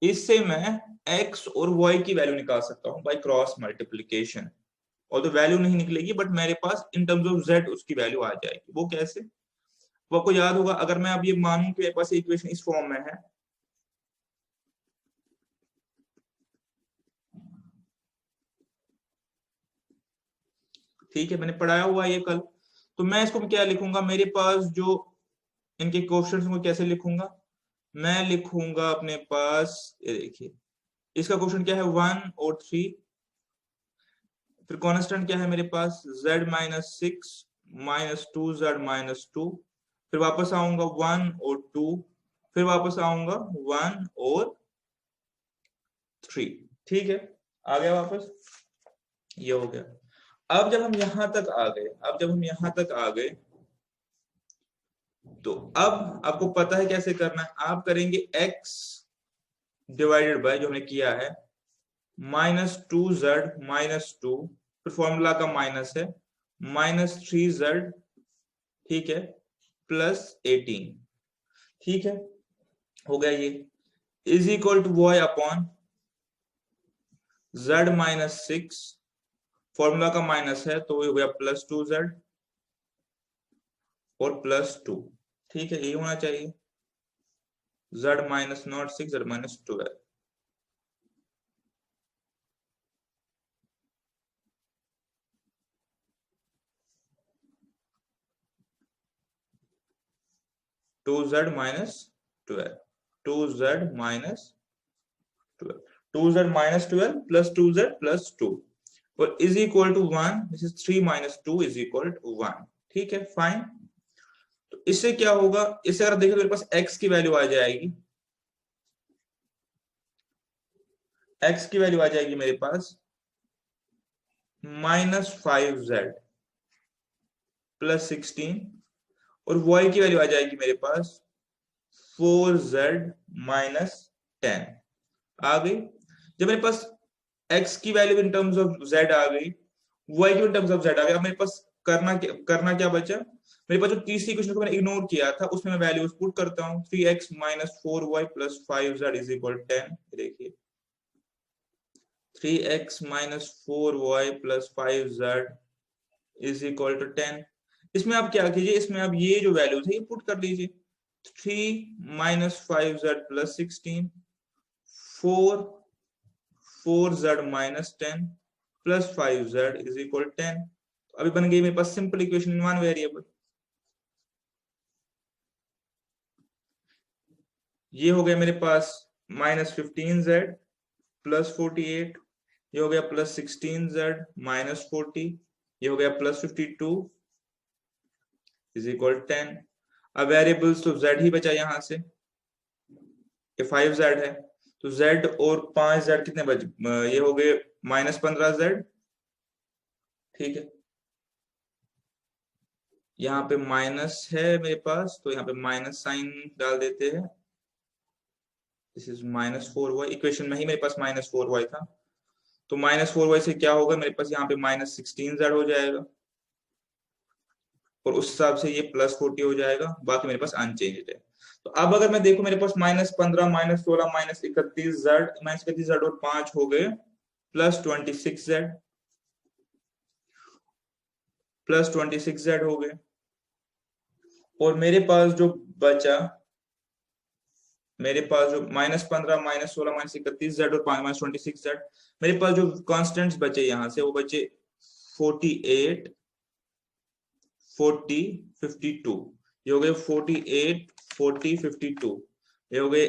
इससे मैं x और y की वैल्यू निकाल सकता हूं बाय क्रॉस मल्टीप्लीकेशन। और तो वैल्यू नहीं निकलेगी, बट मेरे पास इन टर्म्स ऑफ z उसकी वैल्यू आ जाएगी। वो कैसे, वो आपको याद होगा, अगर मैं अब ये मानूं कि मेरे पास इक्वेशन इस फॉर्म में है, ठीक है, मैंने पढ़ाया हुआ है ये कल, तो मैं इसको क्या लिखूंगा, मेरे पास जो इनके कोएफिशिएंट्स को कैसे लिखूंगा, मैं लिखूंगा अपने पास, ये देखिए, इसका क्वेश्चन क्या है 1 और 3, फिर कांस्टेंट क्या है मेरे पास z minus 6 minus 2z minus 2, फिर वापस आऊंगा 1 और 2, फिर वापस आऊंगा 1 और 3, ठीक है, आ गया वापस, ये हो गया। अब जब हम यहां तक आ गए, तो अब आपको पता है कैसे करना है, आप करेंगे x डिवाइडेड बाय जो हमने किया है माइनस 2z माइनस 2, फिर फॉर्मूला का माइनस है, माइनस 3z, ठीक है, प्लस 18, ठीक है, हो गया ये, is equal to y upon z minus 6, formula का माइनस है तो ये हो गया प्लस 2z और प्लस 2, ठीक है, यही होना चाहिए, z minus not 6, z minus 12। Two z minus 12, 2z minus 12, 2z minus 12 plus 2z plus 2, और is equal to 1, this is 3 minus 2 is equal to 1, ठीक है, फाइन। तो इससे क्या होगा, इससे अगर देखें तो मेरे पास x की वैल्यू आ जाएगी, x की वैल्यू आ जाएगी मेरे पास माइनस 5z प्लस 16, और y की वैल्यू आ जाएगी मेरे पास 4z माइनस 10, आ गई। जब मेरे पास x की value in terms of z आ गई, y की इन टर्म्स ऑफ z आ गई, अब मेरे पास करना क्या बचा, मेरे पास जो तीसरी क्वेश्चन को मैंने इग्नोर किया था उसमें मैं वैल्यूज पुट करता हूं, 3x minus 4y plus 5z is equal 10, देखिए 3x minus 4y plus 5z is equal to 10। इसमें आप क्या कीजिए, इसमें आप ये जो वैल्यूज है ये पुट कर लीजिए। 3 minus 5z plus 16, 4z minus 10 plus 5z is equal 10। अभी बन गई मेरे पास simple equation in one variable. ये हो गया मेरे पास माइनस 15z प्लस 48, ये हो गया प्लस 16z माइनस 40, ये हो गया प्लस 52 इज इक्वल 10। अब वेरिएबल्स तो z ही बचा यहां से, ये 5z है, तो z और 5z कितने बच, ये हो गए माइनस 15z। ठीक है, यहाँ पे माइनस है मेरे पास, तो यहाँ पे माइनस साइन डाल देते हैं। This is minus 4y, equation में ही मेरे पास माइनस 4y था, तो माइनस 4y से क्या होगा मेरे पास यहाँ पे माइनस 16z हो जाएगा, और उस हिसाब से ये प्लस 40 हो जाएगा, बाकी मेरे पास अनचेंज्ड है। तो अब अगर मैं देखूं मेरे पास माइनस 15 माइनस 16 माइनस 31z और 5 हो गए प्लस 26z, प्लस 26z हो गए, और मेरे पास जो बचा, मेरे पास जो माइनस 15 माइनस 16 माइनस 31z और माइनस 26z, मेरे पास जो कॉन्स्टेंट्स बचे यहां से वो बचे 48 40 52, ये हो गए 48 40 52, ये हो गए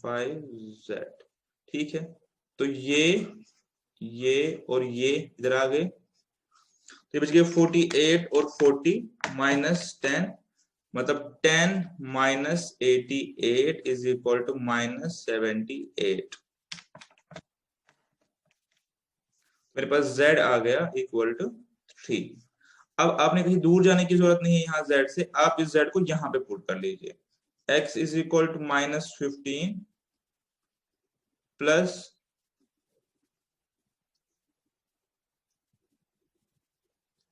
5z। ठीक है, तो ये और ये इधर आ गए, तो ये बच गए 48 और 40 माइनस 10, मतलब 10 minus 88 is equal to minus 78। मेरे पास z आ गया इक्वल टू 3। अब आपने कहीं दूर जाने की जरूरत नहीं है यहाँ z से, आप इस z को यहाँ पे पुट कर लीजिए। x is equal to minus 15 plus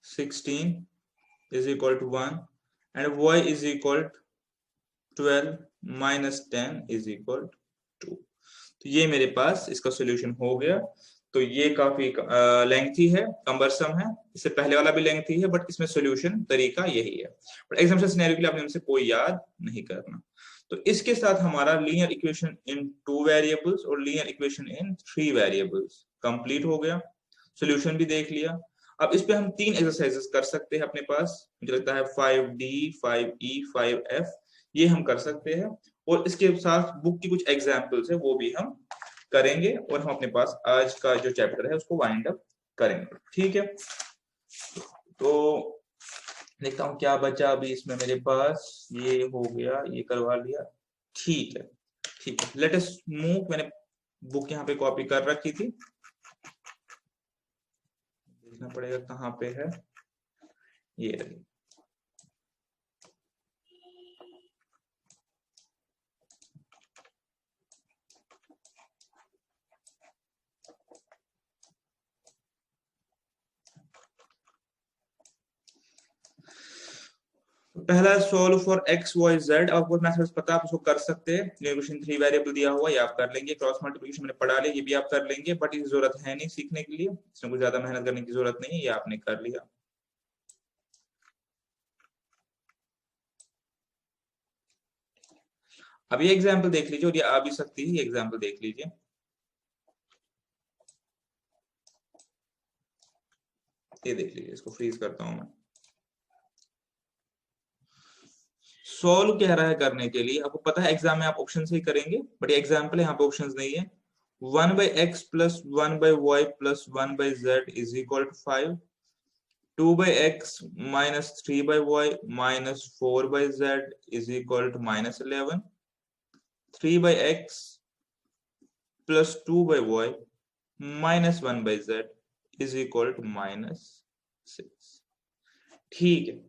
16 is equal to 1 and y is equal to 12 minus 10 is equal to 2। तो ये मेरे पास इसका सॉल्यूशन हो गया। तो ये काफी लेंथी है, कम्बरसम है, इससे पहले वाला भी लेंथी है, बट इसमें सॉल्यूशन तरीका यही है। बट एग्जाम्पल सिनेरियो के लिए आपने हमसे कोई याद नहीं करना। तो इसके साथ हमारा लीनियर इक्वेशन इन 2 वेरिएबल्स और लीनियर इक्वेशन इन 3 वेरिएबल्स कंप्लीट हो गया, सॉल्यूशन भी देख लिया। अब इस पे हम 3 एक्सरसाइजेस कर सकते हैं अपने पास, मुझे लगता है 5D 5E 5F, ये हम कर सकते हैं, और इसके साथ बुक की कुछ एग्जाम्पल्स है वो भी हम करेंगे, और हम अपने पास आज का जो चैप्टर है उसको वाइंड अप करेंगे। ठीक है, तो देखता हूँ क्या बचा अभी इसमें मेरे पास, ये हो गया, ये करवा लिया। ठीक है, ठीक है, लेट अस मूव। मैंने बुक यहाँ पे कॉपी कर रखी थी, देखना पड़ेगा कहाँ पे है, ये रही। पहला solve for x y z, आपको मेथड्स पता है, आप उसको कर सकते हैं। इक्वेशन 3 वेरिएबल दिया हुआ, ये आप कर लेंगे। क्रॉस मल्टीप्लिकेशन मैंने पढ़ा लिया, ये भी आप कर लेंगे, बट इसकी जरूरत है नहीं सीखने के लिए, इसमें कुछ ज्यादा मेहनत करने की जरूरत नहीं है, ये आपने कर लिया। अब ये एग्जाम्पल देख लीजिए, और ये आ भी सकती है, ये एग्जाम्पल देख लीजिए। ये देख लीजिए, इसको फ्रीज करता हूं मैं। सॉल्व कह रहा है करने के लिए, आपको पता है एग्जाम में आप ऑप्शन से ही करेंगे, बट ये एग्जाम्पल है, यहाँ पे ऑप्शंस नहीं है। 1/x plus 1/y plus 1/z is equal to 5, 2/x minus 3/y minus 4/z is equal to minus 11, 3/x plus 2/y minus 1/z is equal to minus 6। ठीक है,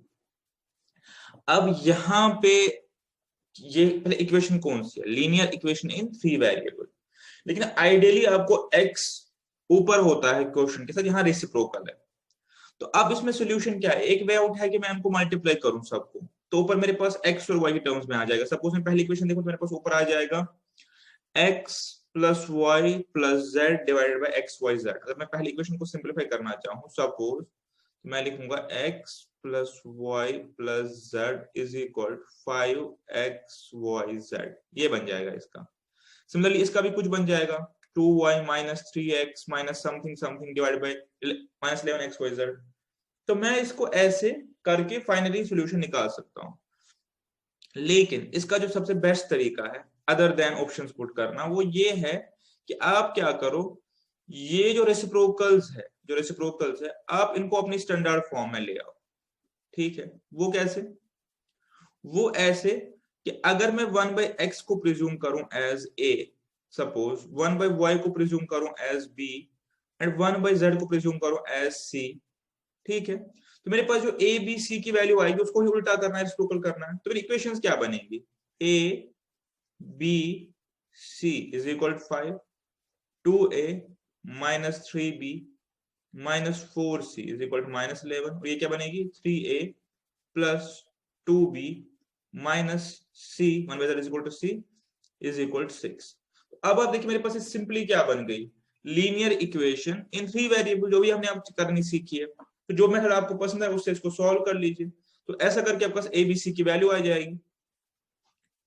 अब यहां पे ये पहले इक्वेशन कौन सी है, लीनियर इक्वेशन इन 3 वेरिएबल, लेकिन आइडियली आपको x ऊपर होता है क्वेश्चन के साथ, यहाँ रेसिप्रोकल है। तो अब इसमें सॉल्यूशन क्या है, एक वे आउट है कि मैं इनको मल्टीप्लाई करूं सबको, तो ऊपर मेरे पास x और y के टर्म्स में आ जाएगा। सपोज मैं पहली इक्वेशन देखूं तो मेरे पास ऊपर आ जाएगा x plus y plus z divided by x y z. अगर मैं पहली इक्वेशन को सिंप्लीफाई करना चाहूँ, सपोज मैं लिखूंगा x plus y plus z is equal 5xyz, ये बन जाएगा इसका। सिमिलरली इसका भी कुछ बन जाएगा, 2y minus 3x minus something something divided by minus 11xyz। तो मैं इसको ऐसे करके फाइनली सॉल्यूशन निकाल सकता हूँ। लेकिन इसका जो सबसे बेस्ट तरीका है अदर देन ऑप्शंस पुट करना, वो ये है कि आप क्या करो, ये जो रेसिप्रोकल्स है आप इनको अपनी स्टैंडर्ड फॉर्म में ले आओ। ठीक है, वो कैसे? वो ऐसे कि अगर मैं 1/x को प्रिज्यूम करूं एज a, सपोज 1/y को प्रिज्यूम करूं एज b एंड 1/z को प्रिज्यूम करूं एज c। ठीक है, तो मेरे पास जो a b c की वैल्यू आएगी उसको ही उल्टा करना है, रेसिप्रोकल करना है। तो मेरी इक्वेशंस क्या बनेंगी? a b c is equal 5, 2a minus 3b minus 4c is equal to minus 11। और ये क्या बनेगी? 3a plus 2b minus c 1/z is equal to c is equal to 6। अब आप देखिए मेरे पास सिंपली क्या बन गई, लीनियर इक्वेशन इन 3 वेरिएबल, जो भी हमने आप करनी सीखी है। तो जो मेथड आपको पसंद है उससे इसको सॉल्व कर लीजिए। तो ऐसा करके आपके पास abc की वैल्यू आ जाएगी।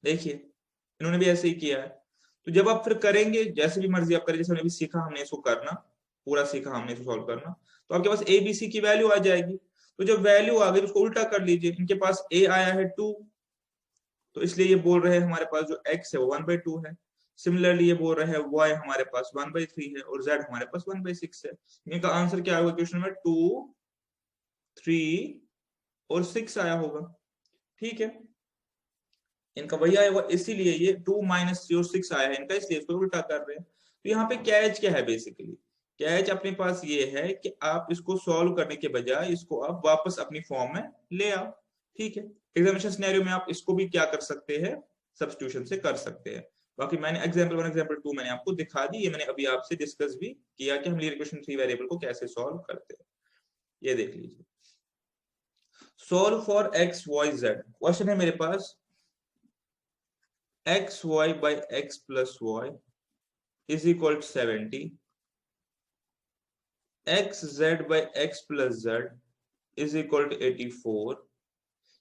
देखिए इन्होंने भी ऐसे ही किया है। तो जब आप फिर करेंगे, जैसे भी मर्जी आप करें, जैसे हमने भी सीखा, हमने इसको करना पूरा सीखा, हमने इसको सॉल्व करना, तो आपके पास abc की वैल्यू आ जाएगी। तो जब वैल्यू आ गई उसको उल्टा कर लीजिए। इनके पास a आया है 2, तो इसलिए ये बोल रहे हैं हमारे पास जो x है वो 1/2 है। सिमिलरली ये बोल रहे हैं y हमारे पास 1/3 है और z हमारे पास 1/6 है। इनका आंसर क्या होगा क्वेश्चन में? 2, 3 और 6 आया होगा। ठीक है, इनका वही आया होगा, इसीलिए ये 2 माइनस 3 और 6 आया है इनका, इसलिए इसको उल्टा कर रहे हैं। तो यहाँ पे कैच क्या है? बेसिकली कैच अपने पास ये है कि आप इसको सॉल्व करने के बजाय इसको आप वापस अपनी फॉर्म में ले आओ। ठीक है, एग्जामिनेशन सिनेरियो में आप इसको भी क्या कर सकते हैं? सब्स्टिट्यूशन से कर सकते हैं। बाकी मैंने एग्जांपल 1 एग्जांपल 2 मैंने आपको दिखा दी, ये मैंने अभी आपसे डिस्कस भी किया कि हम लीनियर इक्वेशन 3 वेरिएबल को कैसे सॉल्व करते हैं। ये देख लीजिए, solve for x y z. Question है मेरे पास xy by x plus y is equal to 70, xz by x plus z is equal to 84।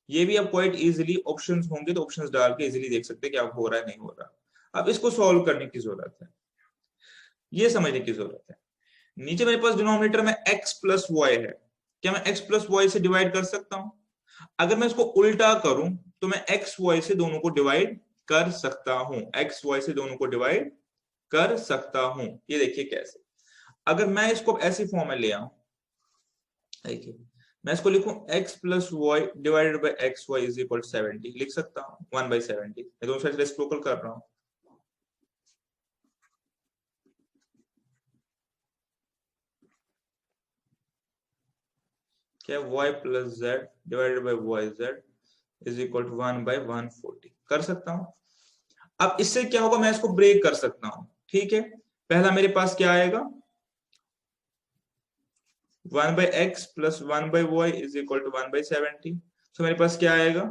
ये भी आप क्वाइट इजीली ऑप्शंस होंगे तो ऑप्शंस डाल के इजीली देख सकते हैं कि आप हो रहा है नहीं हो रहा। अब इसको सॉल्व करने की जरूरत है, ये समझने की जरूरत है। नीचे मेरे पास डिनोमिनेटर में x प्लस वाई है, क्या मैं x प्लस वाई से डिवाइड कर सकता हूं? अगर मैं इसको उल्टा करूं तो मैं x y से दोनों को डिवाइड कर सकता हूं, x y से दोनों को डिवाइड कर सकता हूं। ये देखिए कैसे, अगर मैं इसको ऐसी फॉर्म में ले आऊं, देखिए मैं इसको लिखूं x plus y divided by x y is equal 70, लिख सकता हूं 1/70। मैं दोनों साइड रेसिप्रोकल कर रहा हूं। क्या y plus z divided by y z is equal to 1/140 कर सकता हूं। अब इससे क्या होगा, मैं इसको ब्रेक कर सकता हूं। ठीक है, पहला मेरे पास क्या आएगा, 1/x plus 1/y is equal to 1/70। तो मेरे पास क्या आएगा,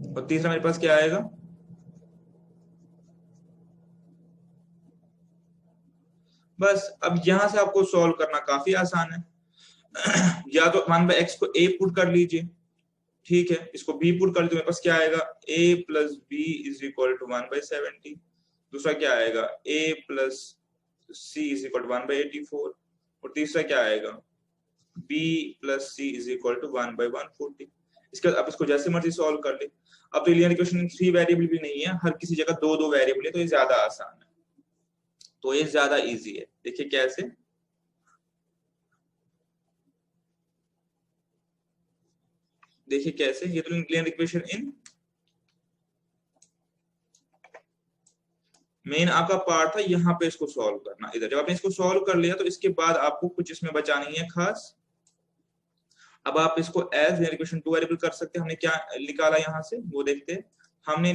और तीसरा मेरे पास क्या आएगा, बस। अब यहां से आपको सॉल्व करना काफी आसान है। या तो 1/x को a पुट कर लीजिए, ठीक है, इसको b पुट कर लीजिए, मेरे पास क्या आएगा, a plus b is equal to 1/70। दूसरा क्या आएगा, a plus c is equal to 1/84। और तीसरा क्या आएगा, b plus c is equal to 1/140। इसके बाद आप इसको जैसे मर्जी सॉल्व कर ले। अब तो लीनियर इक्वेशन 3 वेरिएबल भी नहीं है, हर किसी जगह 2-2 वेरिएबल है, तो ये ज्यादा आसान है, तो ये ज्यादा इजी है। देखिए कैसे, देखिए कैसे, ये तो लीनियर इक्वेशन इन मेन आपका पार्ट था, यहाँ पे इसको सॉल्व करना। इधर जब आपने इसको सॉल्व कर लिया तो इसके बाद आपको कुछ इसमें बचा नहीं है खास। अब आप इसको एज लीनियर इक्वेशन 2 वेरिएबल कर सकते हैं। हमने क्या निकाला यहां से वो देखते हैं। हमने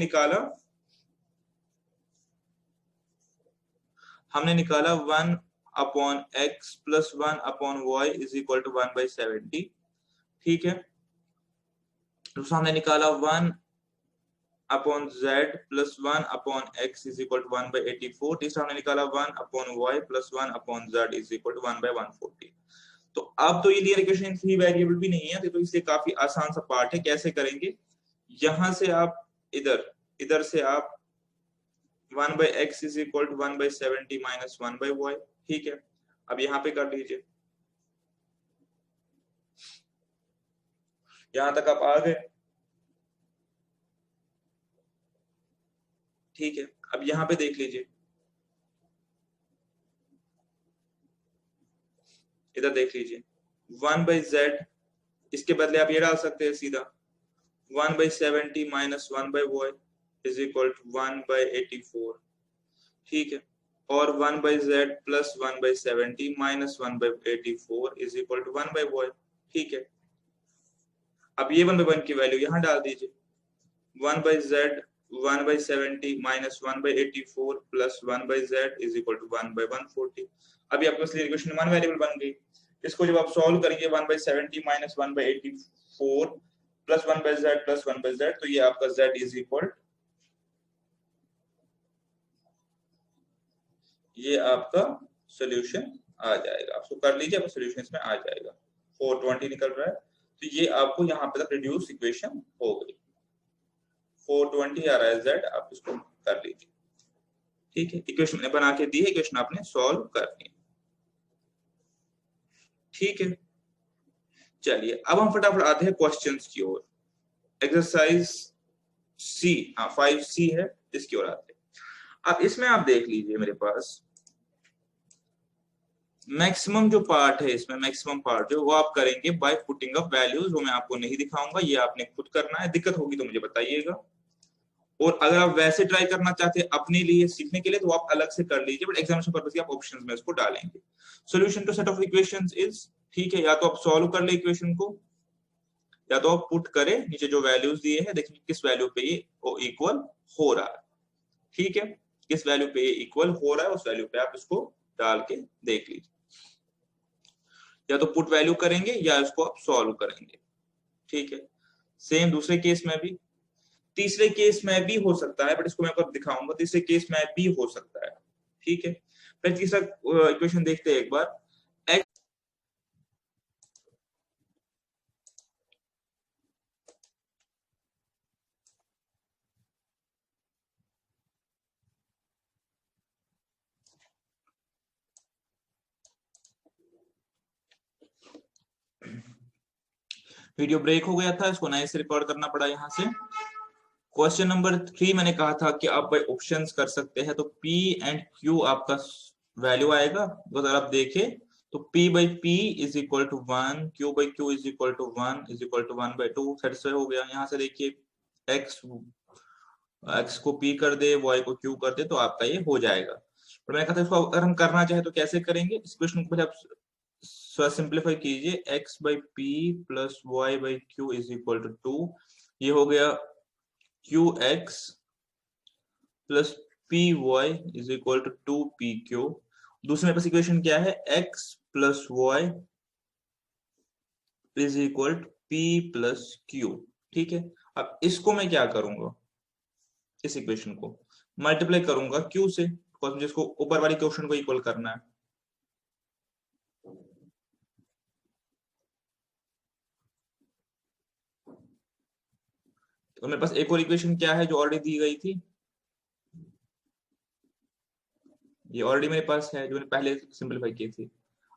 निकाला 1/x plus 1/y is equal to 1/70। ठीक है, दूसरा हमने निकाला 1 upon z plus 1 upon x is equal to 1/84। तीसरा हमने निकाला 1 upon y plus 1 upon z is equal to 1/140। तो अब तो ये लीनियर इक्वेशन फ्री वेरिएबल भी नहीं है, तो इसलिए काफी आसान सा पार्ट है। कैसे करेंगे, यहां से आप इधर से आप 1/x is equal to 1/70 minus 1/y। ठीक है, अब यहाँ पे कर लीजिए, यहां तक आप आ गए। ठीक है, अब यहाँ पे देख लीजिए, इधर देख लीजिए 1/z, इसके बदले आप ये डाल सकते हैं सीधा 1/70 minus 1/y is equal to 1/84। ठीक है, और 1/z plus 1/70 minus 1/84 is equal to 1/y। ठीक है, अब ये 1/1 की वैल्यू यहाँ डाल दीजिए, 1/z 1/70 minus 1/84 plus 1/z is equal to 1/140। अभी आपके पास इक्वेशन वन वेरिएबल बन गई। इसको जब आप सॉल्व करेंगे 1/70 minus 1/84 plus 1/z plus 1/z, तो ये आपका z इज इक्वल, ये आपका सोल्यूशन आ जाएगा। आपको कर लीजिए, आपका सोल्यूशन इसमें आ जाएगा। 420 निकल रहा है, तो ये आपको यहाँ पे तक रिड्यूस इक्वेशन हो गई। 420 आ रहा है z, आप इसको कर लीजिए। ठीक है, इक्वेशन मैंने बना के दी है, इक्वेशन आपने सॉल्व करनी है। ठीक है, चलिए अब हम फटाफट आते हैं क्वेश्चंस की ओर। एक्सरसाइज सी, 5C है, इसकी ओर आते हैं। अब इसमें आप देख लीजिए, मेरे पास मैक्सिमम जो पार्ट है, इसमें मैक्सिमम पार्ट जो वो आप करेंगे बाय पुटिंग अप वैल्यूज, वो मैं आपको नहीं दिखाऊंगा, ये आपने खुद करना है। दिक्कत होगी तो मुझे बताइएगा, और अगर आप वैसे ट्राई करना चाहते हैं अपने लिए सीखने के लिए, तो आप अलग से कर लीजिए, बट एग्जामिनेशन पर्पस के आप ऑप्शंस में इसको डालेंगे। Solution to set of equations is, ठीक है, या तो आप सॉल्व कर ले इक्वेशन को, या तो आप पुट करें नीचे जो वैल्यूज दिए हैं, देखिए किस वैल्यू पे ये इक्वल हो रहा है। ठीक है, किस वैल्यू पे ये इक्वल हो रहा है, उस वैल्यू पे आप इसको डाल के देख लीजिए। या तो पुट वैल्यू करेंगे या इसको आप सॉल्व करेंगे। ठीक है, सेम दूसरे केस में भी, तीसरे केस में भी हो सकता है, बट इसको मैं आपको दिखाऊंगा, तीसरे केस में भी हो सकता है। ठीक है, फिर तीसरा इक्वेशन देखते हैं एक बार। वीडियो ब्रेक हो गया था, इसको नए से रिकॉर्ड करना पड़ा यहाँ से। क्वेश्चन नंबर 3 मैंने कहा था कि आप बाय ऑप्शंस कर सकते हैं, तो P एंड Q आपका वैल्यू आएगा। अगर आप देखें तो P/P is equal to 1, Q/Q is equal to 1 is equal to 1/2 satisfy हो गया। यहाँ से देखिए x को P कर दे, y को Q कर दे, तो आपका ये हो जाएगा। पर मैंने कहा था इसको अगर हम करना चाहे तो कैसे करेंगे, इस क्वेश्चन को पहले आप सिंप्लीफाई कीजिए। x/P plus y/Q is equal to 2, ये हो गया qx plus py is equal to 2pq। दूसरे मेरे पास इक्वेशन क्या है, x plus y is equal to p plus q। ठीक है, अब इसको मैं क्या करूंगा, इस इक्वेशन को मल्टीप्लाई करूंगा q से, बिकॉज मुझे इसको ऊपर वाली क्वेश्चन को इक्वल करना है। तो मेरे पास एक और इक्वेशन क्या है जो ऑलरेडी दी गई थी, ये ऑलरेडी मेरे पास है जो मैंने पहले सिंपलीफाई की थी।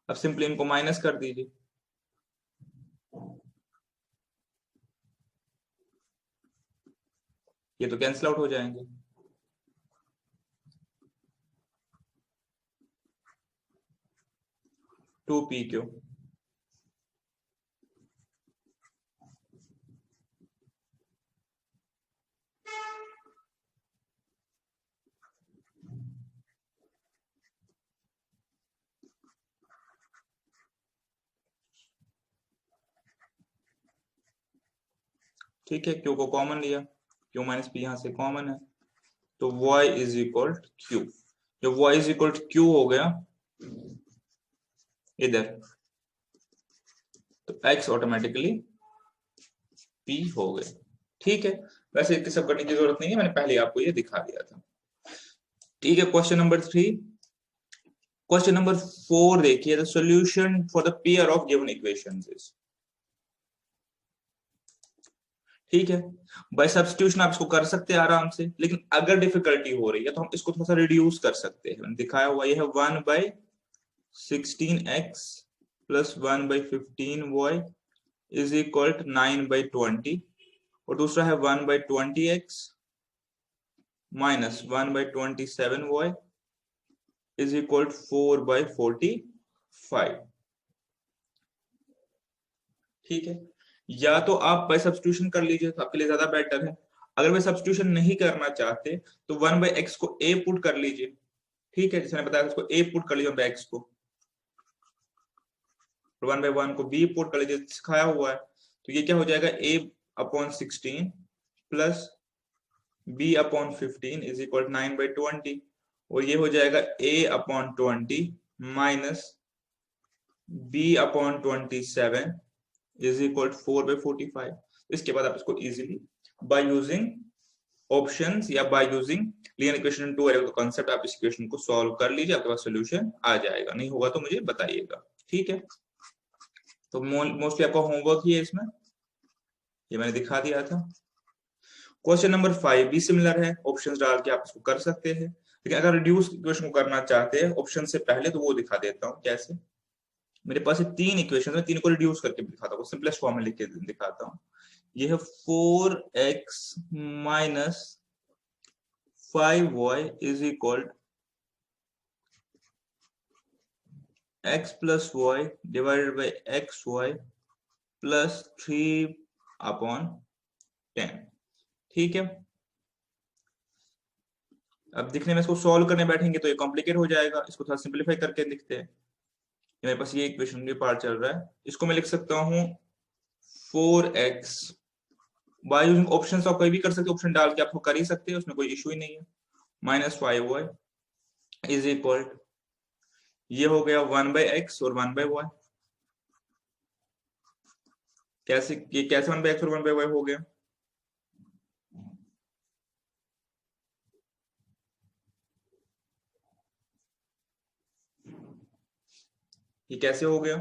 अब सिंपली इनको माइनस कर दीजिए, ये तो कैंसिल आउट हो जाएंगे। टू पी क्यू, ठीक है, क्यू को कॉमन लिया, क्यू माइनस पी यहां से कॉमन है, तो y इज इक्वल क्यू। जब y इज इक्वल क्यू हो गया इधर, तो x ऑटोमेटिकली p हो गया। ठीक है, वैसे इतनी सब करने की जरूरत नहीं है, मैंने पहले आपको ये दिखा दिया था। ठीक है, क्वेश्चन नंबर 3। क्वेश्चन नंबर 4 देखिए, the solution for the pair of given equations is. ठीक है, बाय सब्स्टिट्यूशन आप इसको कर सकते हैं आराम से, लेकिन अगर डिफिकल्टी हो रही है तो हम इसको थोड़ा सा रिड्यूस कर सकते हैं। मैंने दिखाया हुआ ये है 1/16x plus 1/15y is equal to 9/20, और दूसरा है 1/20x minus 1/27y is equal to 4/45। ठीक है, या तो आप बाय सब्स्टिट्यूशन कर लीजिए तो आपके लिए ज्यादा बेटर है। अगर बाय सब्स्टिट्यूशन नहीं करना चाहते तो 1/x को a पुट कर लीजिए। ठीक है, जैसे मैंने बताया, उसको a पुट कर लीजिए 1/x को, 1/1 को b पुट कर लीजिए, सिखाया हुआ है। तो ये क्या हो जाएगा, a/16 plus b/15 is equal 9/20, और ये हो जाएगा a/20 minus b/27 is equal 4/45। इसके बाद आप इसको इजीली बाय यूजिंग ऑप्शंस या by using linear equation two variable का कांसेप्ट आप इस इक्वेशन को सॉल्व कर लीजिए, आपके पास सॉल्यूशन आ जाएगा। नहीं होगा तो मुझे बताइएगा। ठीक है, तो मोस्टली आपका होमवर्क ही है इसमें, ये मैंने दिखा दिया था। क्वेश्चन नंबर 5 भी सिमिलर है, ऑप्शंस डाल के आप इसको कर सकते हैं, लेकिन अगर रिड्यूस इक्वेशन को करना चाहते हैं ऑप्शन से पहले तो वो दिखा देता हूँ कैसे। मेरे पास ये 3 इक्वेशन है, तीन को रिड्यूस करके दिखाता हूँ, सिंपलेस्ट फॉर्म में लिख के दिखाता हूँ। ये है 4x minus 5y is equal x plus y divided by xy plus 3/10। ठीक है, अब दिखने में इसको सॉल्व करने बैठेंगे तो ये कॉम्प्लिकेट हो जाएगा, इसको थोड़ा सिंपलीफाई करके लिखते हैं। मेरे पास ये इक्वेशन के पार्ट चल रहा है, इसको मैं लिख सकता हूँ 4x बाय यूजिंग ऑप्शंस, आप कोई भी कर सकते हैं, ऑप्शन डाल के आपको कर ही सकते हैं, उसमें कोई इशू ही नहीं है, माइनस 5y इज इक्वल, ये हो गया 1/x और 1/y। कैसे 1/x और 1/y हो गया, ये कैसे हो गया,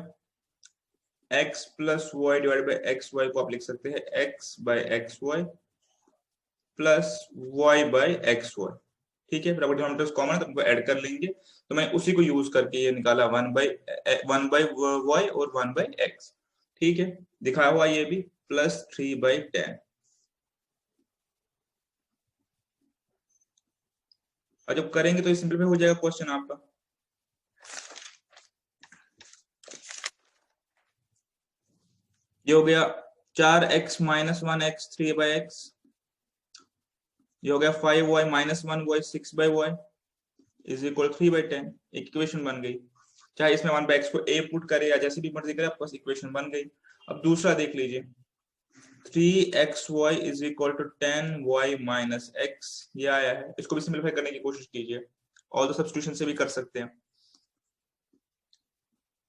x plus y divided by x y को आप लिख सकते हैं x बाई एक्स वाई प्लस y बाई एक्स वाई। ठीक है, फिर अगर डिनोमिनेटर्स कॉमन है तो उनको ऐड कर लेंगे, तो मैं उसी को यूज करके ये निकाला 1/y और 1/x। ठीक है, दिखाया हुआ ये भी प्लस 3/10, और जब करेंगे तो ये सिंपलीफाई हो जाएगा क्वेश्चन आपका। ये हो गया 4x माइनस 1x 3/x, ये हो गया 5y minus 1y 6/y is equal 3/10। एक इक्वेशन बन गई, चाहे इसमें 1/x को a पुट करे या जैसे भी मर्जी करे, आपके पास इक्वेशन बन गई। अब दूसरा देख लीजिए, 3xy is equal to 10y minus x, ये आया है, इसको भी सिंपलीफाई करने की कोशिश कीजिए, और तो सब्स्टिट्यूशन से भी कर सकते हैं।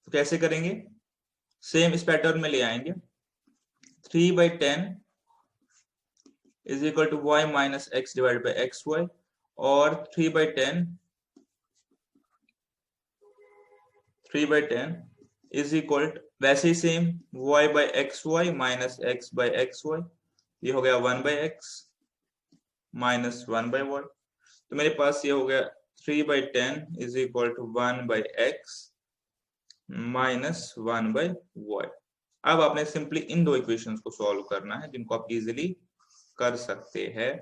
तो कैसे करेंगे, सेम इस पैटर्न में ले आएंगे, 3/10 is equal to y minus x divided by x y, और 3/10 इज इक्वल वैसे ही same y by x y minus x by x y, ये हो गया 1/x माइनस 1/y। तो मेरे पास ये हो गया 3/10 is equal to 1/x minus 1/y। अब आपने सिंपली इन दो इक्वेशंस को सॉल्व करना है, जिनको आप इजीली कर सकते हैं।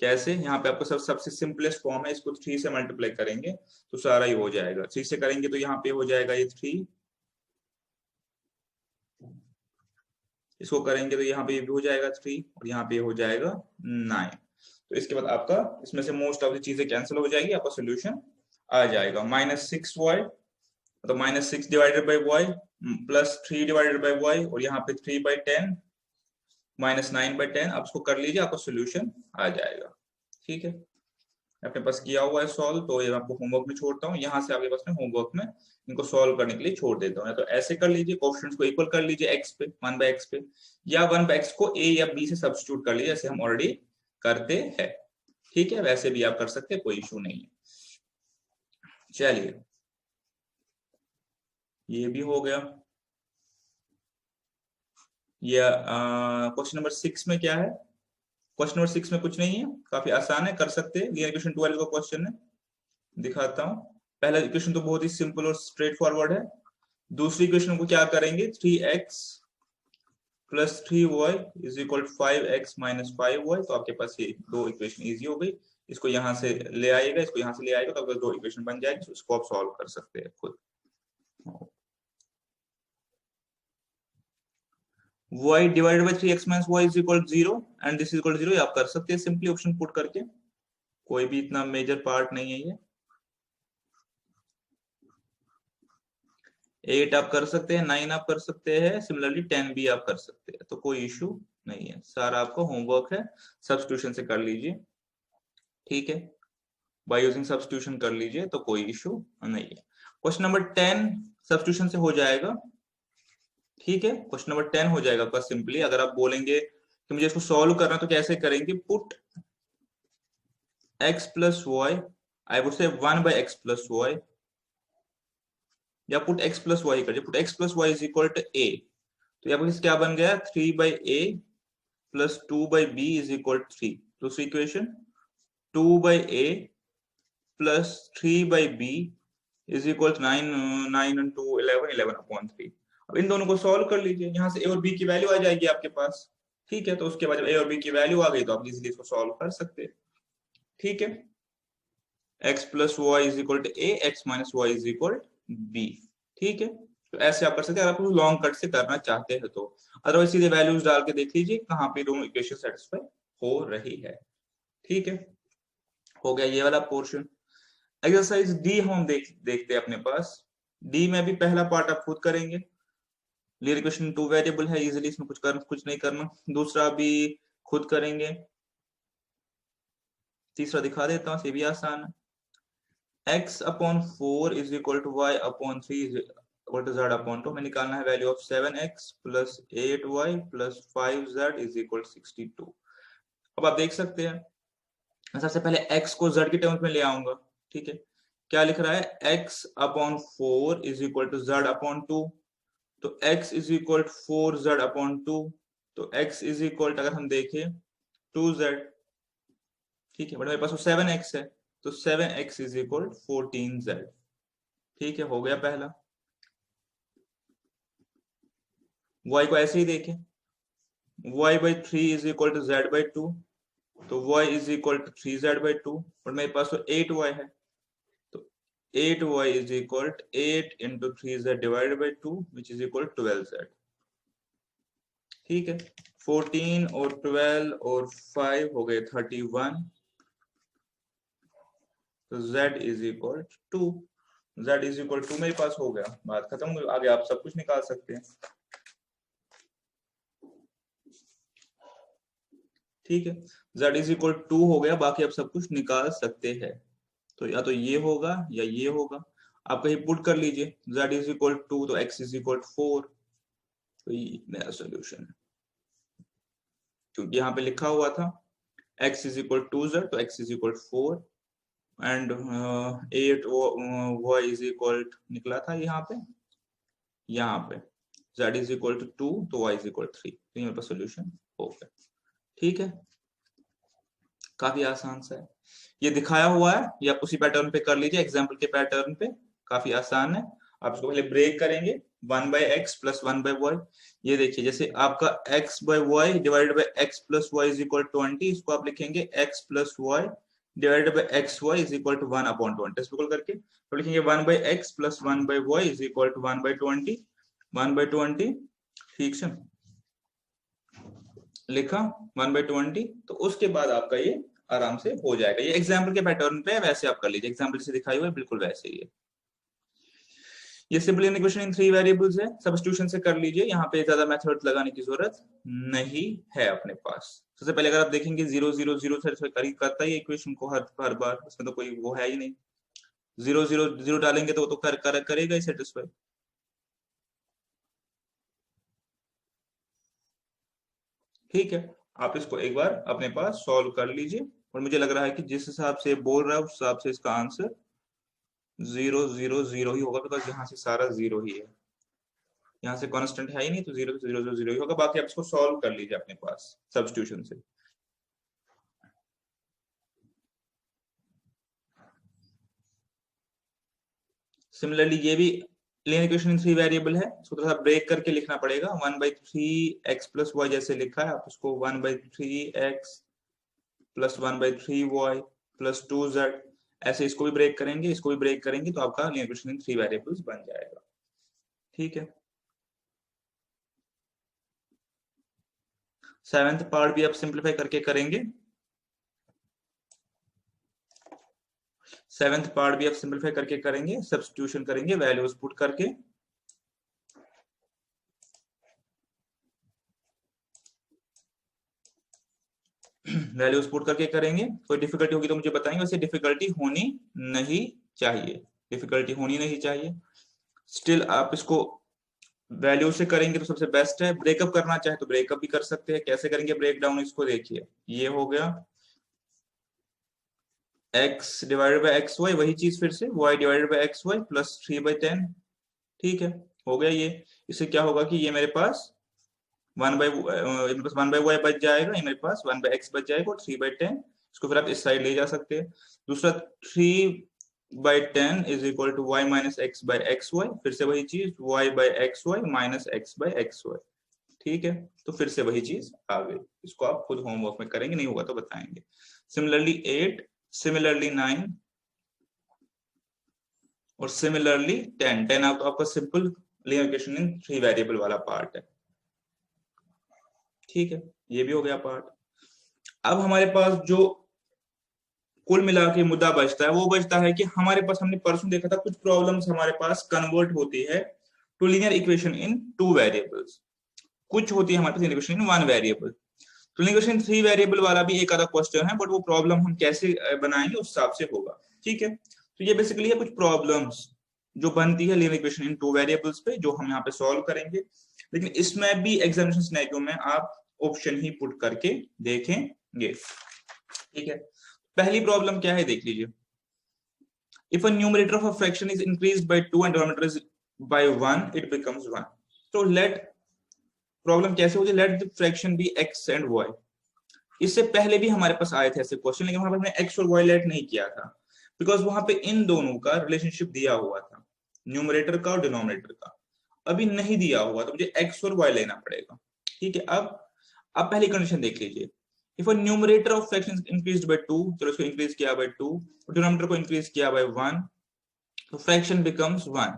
कैसे, यहाँ पे आपको सबसे सिंपलेस्ट फॉर्म है, इसको 3 से मल्टीप्लाई करेंगे तो सारा ही हो जाएगा। 3 से करेंगे तो यहाँ पे हो जाएगा ये 3, इसको करेंगे तो यहाँ पे ये भी हो जाएगा 3, और यहाँ पे हो जाएगा 9। तो इसके बाद आपका इसमें से मोस्ट ऑफ द चीजें कैंसिल हो जाएगी, आपका सोल्यूशन आ जाएगा। -6y, तो -6 डिवाइडेड बाई वाई प्लस 3 डिवाइडेड बाई वाई, और यहाँ पे 3/10 -9/10, आप इसको कर लीजिए, आपका सोल्यूशन आ जाएगा। ठीक है, अपने पास किया हुआ है सॉल्व, तो ये आपको होमवर्क में छोड़ता हूँ, यहाँ से आपके पास में होमवर्क में इनको सॉल्व करने के लिए छोड़ देता हूँ। या तो ऐसे कर लीजिए, कोएफिशिएंट्स को इक्वल कर लीजिए x पे 1/x पे, या 1/x को a या b से सब्स्टिट्यूट कर लीजिए, जैसे हम ऑलरेडी करते हैं। ठीक है, वैसे भी आप कर सकते हैं, कोई इशू नहीं है। चलिए, ये भी हो गया। ये क्वेश्चन नंबर 6 में क्या है? क्वेश्चन नंबर 6 में कुछ नहीं है, काफी आसान है, कर सकते हैं। ये क्वेश्चन 12 का क्वेश्चन है, दिखाता हूँ। पहला इक्वेशन तो बहुत ही सिंपल और स्ट्रेट फॉरवर्ड है। दूसरी इक्वेशन को क्या करेंगे, 3x plus 3y is equal 5x minus 5y। तो आपके पास ये दो इक्वेशन इजी हो गई। इसको यहाँ से ले आएगा, इसको यहाँ से ले आएगा, तो आपके दो इक्वेशन बन जाएगी। उसको आप सॉल्व कर सकते हैं खुद। y divided bye 3x minus y is equal 0 and this is equal 0। आप कर सकते हैं सिंपली ऑप्शन पुट करके, कोई भी इतना मेजर पार्ट नहीं है ये। 8 आप कर सकते हैं, 9 आप कर सकते हैं, सिमिलरली 10 भी आप कर सकते हैं, तो कोई इशू नहीं है। सारा आपको होमवर्क है, सब्स्टिट्यूशन से कर लीजिए। ठीक है, बाय यूजिंग सब्स्टिट्यूशन कर लीजिए, तो कोई इशू नहीं है। क्वेश्चन नंबर 10 सब्स्टिट्यूशन से हो जाएगा। ठीक है, क्वेश्चन नंबर 10 हो जाएगा आपका सिंपली। अगर आप बोलेंगे कि मुझे इसको सॉल्व करना, तो कैसे करेंगे, put x plus y, I would say 1 by x plus y, या पुट x प्लस वाई करिए। Put x plus y is equal to a, तो यहाँ पर क्या बन गया, 3 by a plus 2 by b is equal 3। दूसरी equation 2 by a plus 3 by b is equal 9, 9 and 2 11, 11 upon 3। अब इन दोनों को सॉल्व कर लीजिए, यहाँ से a और b की वैल्यू आ जाएगी आपके पास। ठीक है, तो उसके बाद जब a और b की वैल्यू आ गई, तो आप इजीली इसको सॉल्व कर सकते हैं। ठीक है, x plus y is equal to a, x minus y is equal b। ठीक है, तो ऐसे आप कर सकते हैं अगर आप लॉन्ग कट से करना चाहते हैं तो। अदरवाइज सीधे वैल्यूज डाल के देख लीजिए कहाँ पे दोनों इक्वेशन सेटिस्फाई हो रही है। ठीक है, हो गया ये वाला पोर्शन। एक्सरसाइज डी हम देखते हैं अपने पास। डी में भी पहला पार्ट आप खुद करेंगे। लीनियर इक्वेशन 2 वेरिएबल है, इजीली इसमें कुछ नहीं करना। दूसरा भी खुद करेंगे। तीसरा दिखा देता हूँ, ये भी आसान है। x upon 4 is equal to y upon 3 is equal to z upon 2। हमें निकालना है value of 7x plus 8y plus 5z is equal 62। अब आप देख सकते हैं, मैं सबसे पहले x को z के टर्म्स में ले आऊंगा। ठीक है, क्या लिख रहा है, x upon 4 is equal to z upon 2। तो x is equal 4z upon 2, तो x इज इक्वल, अगर हम देखें 2z। ठीक है, बट मेरे पास 7x है, तो 7x इज इक्वल 14z। ठीक है, हो गया पहला। y को ऐसे ही देखें, y by 3 is equal to z by 2, तो y is equal to 3z by 2, और मेरे पास तो 8y है, तो 8y is equal to 8 into 3z divided by 2 which is equal 12z। ठीक है, 14 और 12 और 5 हो गए 31, तो z is equal to 2। z is equal to मेरे पास हो गया, बात खत्म। आगे आप सब कुछ निकाल सकते हैं। ठीक है, z इज इक्वल 2 हो गया, बाकी आप सब कुछ निकाल सकते हैं। तो या तो ये होगा या ये होगा, आप कहीं पुट कर लीजिए। z इज इक्वल 2, तो x इज इक्वल 4, तो ये मेरा सोल्यूशन है। क्योंकि यहाँ पे लिखा हुआ था x इज इक्वल 2z, तो x is equal 4 and 8 y is equal निकला था यहाँ पे z इज इक्वल टू 2, तो y इज इक्वल 3। तो यहाँ पर सोल्यूशन हो गया। ठीक है, काफी आसान सा है, ये दिखाया हुआ है, ये आप उसी पैटर्न पे कर लीजिए, एग्जाम्पल के पैटर्न पे। काफी आसान है। आप इसको पहले ब्रेक करेंगे, 1 by x plus 1 by y. ये देखिए, जैसे आपका x by y divided by x plus y is equal 20, इसको आप लिखेंगे x plus y divided by x y is equal to 1 upon 20। Simple करके तो लिखेंगे 1 by x plus 1 by y is equal to 1 by 20, 1 by 20। ठीक है, लिखा 1 by 20, तो उसके बाद आपका ये आराम से हो जाएगा। ये एग्जाम्पल के पैटर्न पे वैसे आप कर लीजिए, एग्जाम्पल से दिखाई हुआ है बिल्कुल वैसे ही है। ये सिंपल इक्वेशन इन 3 वेरिएबल्स है, सब्स्टिट्यूशन से कर लीजिए, यहाँ पे ज्यादा मेथड लगाने की जरूरत नहीं है अपने पास। सबसे पहले अगर आप देखेंगे 0 0 0 से करता ही इक्वेशन को हर बार, उसमें तो कोई वो है ही नहीं। 0 0 0 डालेंगे तो वो तो करेगा ही सेटिस्फाई। ठीक है, आप इसको एक बार अपने पास सॉल्व कर लीजिए, और मुझे लग रहा है कि जिस हिसाब से बोल रहा है उस हिसाब से इसका आंसर 0 0 0 ही होगा, बिकॉज यहाँ से सारा 0 ही है, यहाँ से कांस्टेंट है ही नहीं, तो 0 0 0 0 ही होगा। बाकी आप इसको सॉल्व कर लीजिए अपने पास सब्स्टिट्यूशन से। सिमिलरली ये भी लीनियर इक्वेशन इन 3 वेरिएबल है, इसको थोड़ा सा ब्रेक करके लिखना पड़ेगा। 1/3 x प्लस वाई जैसे लिखा है, आप उसको 1/3 x plus 1/3 Y plus 2z, ऐसे इसको भी ब्रेक करेंगे, इसको भी ब्रेक करेंगे, तो आपका लीनियर इक्वेशन इन 3 वेरिएबल्स बन जाएगा। ठीक है, 7th पार्ट भी आप सिंप्लीफाई करके करेंगे, 7th पार्ट भी आप सिंप्लीफाई करके करेंगे, सब्स्टिट्यूशन करेंगे वैल्यूज पुट करके। वैल्यूज पुट करके करेंगे। कोई डिफिकल्टी होगी तो मुझे बताएंगे, वैसे डिफिकल्टी होनी नहीं चाहिए, डिफिकल्टी होनी नहीं चाहिए। स्टिल आप इसको वैल्यू से करेंगे तो सबसे बेस्ट है। ब्रेकअप करना चाहे तो ब्रेकअप भी कर सकते हैं। कैसे करेंगे ब्रेक डाउन, इसको देखिए, ये हो गया x divided by x y, वही चीज फिर से y divided by x y plus 3/10। ठीक है, हो गया ये। इससे क्या होगा कि ये मेरे पास 1/y बच जाएगा, ये मेरे पास 1/x बच जाएगा, और 3/10 इसको फिर आप इस साइड ले जा सकते हैं। दूसरा 3/10 is equal to y minus x by x y, फिर से वही चीज y by x y minus x by x y. ठीक है, तो फिर से वही चीज आ गई। इसको आप खुद होमवर्क में करेंगे, नहीं होगा तो बताएंगे। सिमिलरली 8, सिमिलरली 9 और सिमिलरली 10 आपका सिंपल लीनियर इक्वेशन इन 3 वेरिएबल वाला पार्ट है। ठीक है, ये भी हो गया पार्ट। अब हमारे पास जो कुल मिला के मुद्दा बचता है वो बचता है कि हमारे पास, हमने परसों देखा था, कुछ प्रॉब्लम्स हमारे पास कन्वर्ट होती है to linear equation in 2 variables, कुछ होती है हमारे पास लीनियर इक्वेशन इन 1 वेरिएबल। तो लीनियर इक्वेशन 3 वेरिएबल वाला भी एक आधा क्वेश्चन है, बट वो प्रॉब्लम हम कैसे बनाएंगे उस हिसाब से होगा। ठीक है, तो ये बेसिकली है कुछ प्रॉब्लम्स जो बनती है लीनियर इक्वेशन इन 2 वेरिएबल्स पे, जो हम यहाँ पे सॉल्व करेंगे। लेकिन इसमें भी एग्जामिनेशन सिनेरियो में आप ऑप्शन ही पुट करके देखेंगे। ठीक है, पहली प्रॉब्लम क्या है देख लीजिए। If a numerator of a fraction is increased by 2 and denominator is by 1, it becomes 1। तो लेट, प्रॉब्लम कैसे होगी, let the fraction be x and y। इससे पहले भी हमारे पास आए थे ऐसे क्वेश्चन, लेकिन वहां पर हमने x और y लेट नहीं किया था, बिकॉज वहां पे इन दोनों का रिलेशनशिप दिया हुआ था, न्यूमरेटर का और डिनोमिनेटर का। अभी नहीं दिया हुआ तो मुझे x और y लेना पड़ेगा। ठीक है, अब पहली कंडीशन देख लीजिए। If a numerator of fraction increased by 2, चलो इसको इंक्रीज किया बाय 2 और डिनोमिनेटर को इंक्रीज किया बाय 1, तो फ्रैक्शन बिकम्स 1।